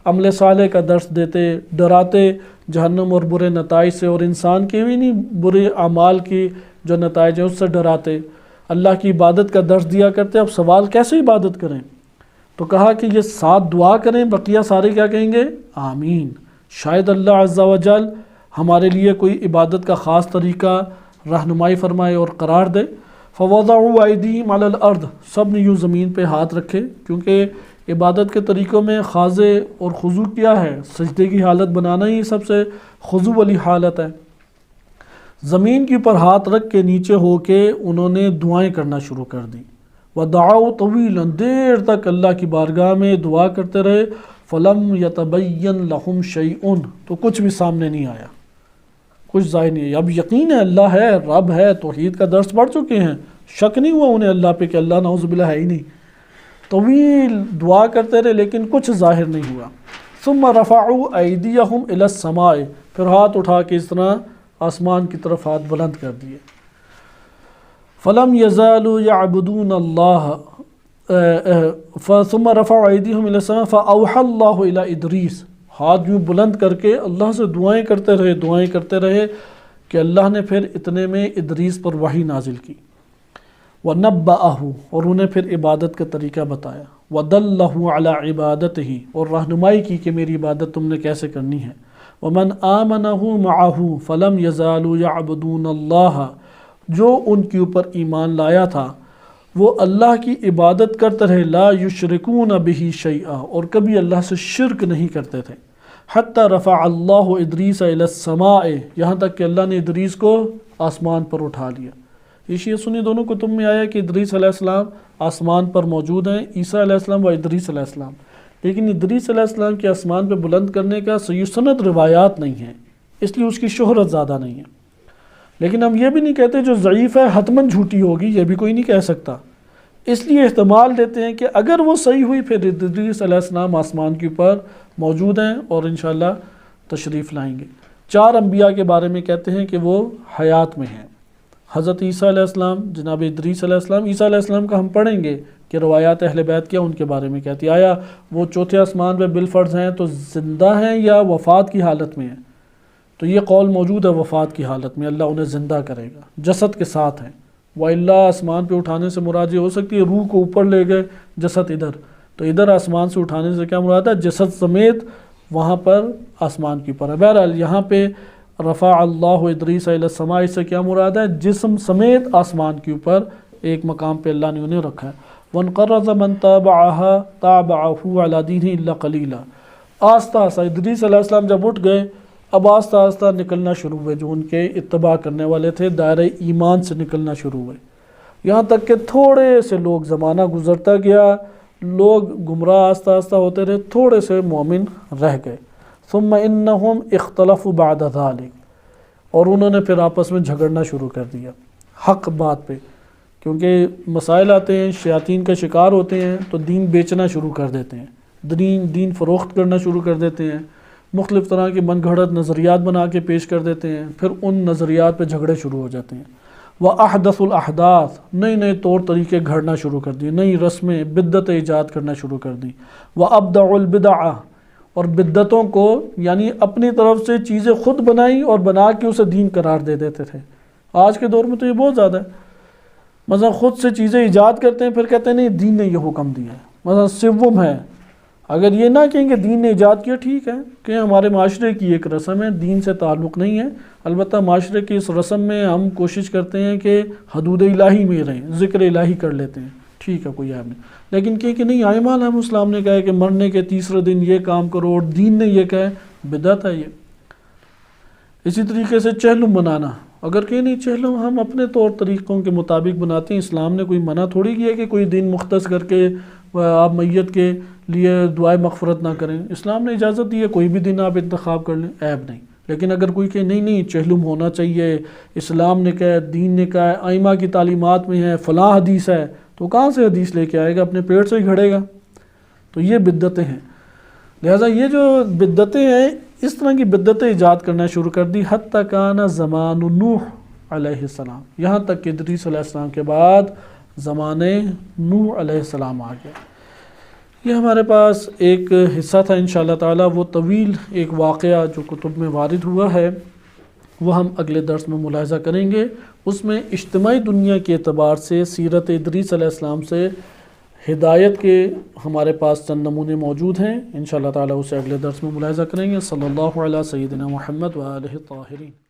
عمل صالح کا درس دیتے، ڈراتے جہنم اور برے نتائج سے، اور انسان کے بھی نہیں، برے اعمال کی جو نتائج ہیں اس سے ڈراتے، اللہ کی عبادت کا درس دیا کرتے۔ اب سوال کیسے عبادت کریں؟ تو کہا کہ یہ 7 دعا کریں، بقیہ سارے کیا کہیں گے، آمین۔ شاید اللہ عز و جل ہمارے لیے کوئی عبادت کا خاص طریقہ رہنمائی فرمائے اور قرار دے۔ فَوَضَعُوا أَيْدِيهِمْ عَلَى الْأَرْضِ، سب نے یوں زمین پہ ہاتھ رکھے، کیونکہ عبادت کے طریقوں میں خاضع اور خضوع کیا ہے، سجدے کی حالت بنانا ہی سب سے خضوع والی حالت ہے۔ زمین کے اوپر ہاتھ رکھ کے نیچے ہو کے انہوں نے دعائیں کرنا شروع کر دی۔ وَدَعَوْا طَوِيلًا، دیر تک اللہ کی بارگاہ میں دعا کرتے رہے۔ فَلَمْ يَتَبَيَّنْ لَهُمْ شَيْءٌ، تو کچھ بھی سامنے نہیں آیا، کچھ ظاہر نہیں ہے۔ اب یقین ہے اللہ ہے، رب ہے، توحید کا درس پڑھ چکے ہیں، شک نہیں ہوا انہیں اللہ پہ کہ اللہ نعوذ باللہ ہے ہی نہیں۔ طویل دعا کرتے رہے لیکن کچھ ظاہر نہیں ہوا۔ ثم رفعوا ایدیہم الی السماء، پھر ہاتھ اٹھا کے اس طرح آسمان کی طرف ہاتھ بلند کر دیے۔ فلم یزالوا یعبدون اللہ، ثم رفعوا ایدیہم الی السماء فاوحى اللہ الی ادریس، ہاتھ یوں بلند کر کے اللہ سے دعائیں کرتے رہے، کہ اللہ نے پھر اتنے میں ادریس پر وحی نازل کی، وَنَبَّأَهُ، اور انہیں پھر عبادت کا طریقہ بتایا، وَدَلَّهُ عَلَى عِبَادَتِهِ، اور رہنمائی کی کہ میری عبادت تم نے کیسے کرنی ہے، وَمَنْ آمَنَهُ مَعَهُ فَلَمْ يَزَالُوا يَعْبُدُونَ اللَّهَ، جو ان کے اوپر ایمان لایا تھا وہ اللہ کی عبادت کرتے رہے، لا یشرکون بہ شیئا، اور کبھی اللہ سے شرک نہیں کرتے تھے، حتی رفع اللہ ادریس الی السماء، یہاں تک کہ اللہ نے ادریس کو آسمان پر اٹھا لیا۔ یہ شیعہ سنی دونوں کتب میں آیا کہ ادریس علیہ السلام آسمان پر موجود ہیں، عیسیٰ علیہ السلام و ادریس علیہ السلام، لیکن ادریس علیہ السلام کے آسمان پہ بلند کرنے کا صحیح سند روایات نہیں ہیں، اس لیے اس کی شہرت زیادہ نہیں ہے۔ لیکن ہم یہ بھی نہیں کہتے جو ضعیف ہے حتماً جھوٹی ہوگی، یہ بھی کوئی نہیں کہہ سکتا، اس لیے احتمال دیتے ہیں کہ اگر وہ صحیح ہوئی پھر ادریس علیہ السلام آسمان کے اوپر موجود ہیں اور انشاءاللہ تشریف لائیں گے۔ 4 انبیاء کے بارے میں کہتے ہیں کہ وہ حیات میں ہیں، حضرت عیسیٰ علیہ السلام، جناب ادریس علیہ السلام۔ عیسیٰ علیہ السلام کا ہم پڑھیں گے کہ روایات اہل بیت کیا ان کے بارے میں کہتی، آیا وہ چوتھے آسمان پہ بالفرض ہیں تو زندہ ہیں یا وفات کی حالت میں ہیں؟ تو یہ قول موجود ہے وفات کی حالت میں، اللہ انہیں زندہ کرے گا، جسد کے ساتھ ہیں۔ وَإِلَّا آسمان پہ اٹھانے سے مراد یہ ہو سکتی ہے روح کو اوپر لے گئے، جسد ادھر، تو ادھر آسمان سے اٹھانے سے کیا مراد ہے؟ جسد سمیت وہاں پر آسمان کی اوپر ہے۔ بہرحال یہاں پہ رفع اللہ ادریس الی السماء، اس سے کیا مراد ہے؟ جسم سمیت آسمان کے اوپر ایک مقام پہ اللہ نے انہیں رکھا ہے۔ وَانْقَرَّضَ مَنْ تَابَعَهُ عَلَى دِينِهِ إِلَّا قَلِيلًا، آہستہ آہستہ ادریس علیہ السلام جب اٹھ گئے، اب آہستہ آہستہ نکلنا شروع ہوئے، جو ان کے اتباع کرنے والے تھے دائرہ ایمان سے نکلنا شروع ہوئے، یہاں تک کہ تھوڑے سے لوگ، زمانہ گزرتا گیا، لوگ گمراہ آہستہ آہستہ ہوتے رہے، تھوڑے سے مومن رہ گئے۔ ثم انہم اختلفوا بعد ذلك، اور انہوں نے پھر آپس میں جھگڑنا شروع کر دیا حق بات پہ، کیونکہ مسائل آتے ہیں، شیاطین کا شکار ہوتے ہیں تو دین بیچنا شروع کر دیتے ہیں، دین فروخت کرنا شروع کر دیتے ہیں، مختلف طرح کے من گھڑت نظریات بنا کے پیش کر دیتے ہیں، پھر ان نظریات پہ جھگڑے شروع ہو جاتے ہیں۔ وَأَحْدَثُ الْأَحْدَاث، نئے نئے طور طریقے گھڑنا شروع کر دی، نئی رسمیں بدعتیں ایجاد کرنا شروع کر دی۔ وَأَبْدَعُوا الْبِدَعَ، اور بدعتوں کو یعنی اپنی طرف سے چیزیں خود بنائی اور بنا کے اسے دین قرار دے دیتے تھے۔ آج کے دور میں تو یہ بہت زیادہ ہے، مثلا خود سے چیزیں ایجاد کرتے ہیں پھر کہتے ہیں نہیں دین نے یہ حکم دیا ہے، مثلا سوم ہے، اگر یہ نہ کہیں کہ دین نے ایجاد کیا، ٹھیک ہے کہ ہمارے معاشرے کی ایک رسم ہے، دین سے تعلق نہیں ہے، البتہ معاشرے کی اس رسم میں ہم کوشش کرتے ہیں کہ حدود الہی میں رہیں، ذکر الہی کر لیتے ہیں، ٹھیک ہے کوئی عیب نہیں، لیکن کہ نہیں آئمہ علیہ السلام نے کہا ہے کہ مرنے کے تیسرے دن یہ کام کرو اور دین نے یہ کہا ہے، بدعت ہے یہ۔ اسی طریقے سے چہلم بنانا، اگر کہ نہیں چہلم ہم اپنے طور طریقوں کے مطابق بناتے ہیں، اسلام نے کوئی منع تھوڑی کیا کہ کوئی دن مختص کر کے آپ میت کے لیے دعائے مغفرت نہ کریں، اسلام نے اجازت دی ہے کوئی بھی دن آپ انتخاب کر لیں، عیب نہیں۔ لیکن اگر کوئی کہ نہیں چہلم ہونا چاہیے، اسلام نے کہا ہے، دین نے کہا ہے، ائمہ کی تعلیمات میں ہے، فلاں حدیث ہے، تو کہاں سے حدیث لے کے آئے گا؟ اپنے پیٹ سے ہی گھڑے گا، تو یہ بدعتیں ہیں۔ لہٰذا یہ جو بدعتیں ہیں، اس طرح کی بدعتیں ایجاد کرنا شروع کر دی، حتیٰ کان زمان نوح علیہ السلام، یہاں تک کہ ادریس علیہ السلام کے بعد زمانے نوح علیہ السلام آ گیا۔ یہ ہمارے پاس ایک حصہ تھا انشاءاللہ تعالیٰ، وہ طویل ایک واقعہ جو کتب میں وارد ہوا ہے وہ ہم اگلے درس میں ملاحظہ کریں گے۔ اس میں اجتماعی دنیا کے اعتبار سے سیرت ادریس علیہ السلام سے ہدایت کے ہمارے پاس چند نمونے موجود ہیں، انشاءاللہ تعالیٰ اسے اگلے درس میں ملاحظہ کریں گے۔ صلی اللہ علیہ سیدنا محمد و آلہ الطاہرین۔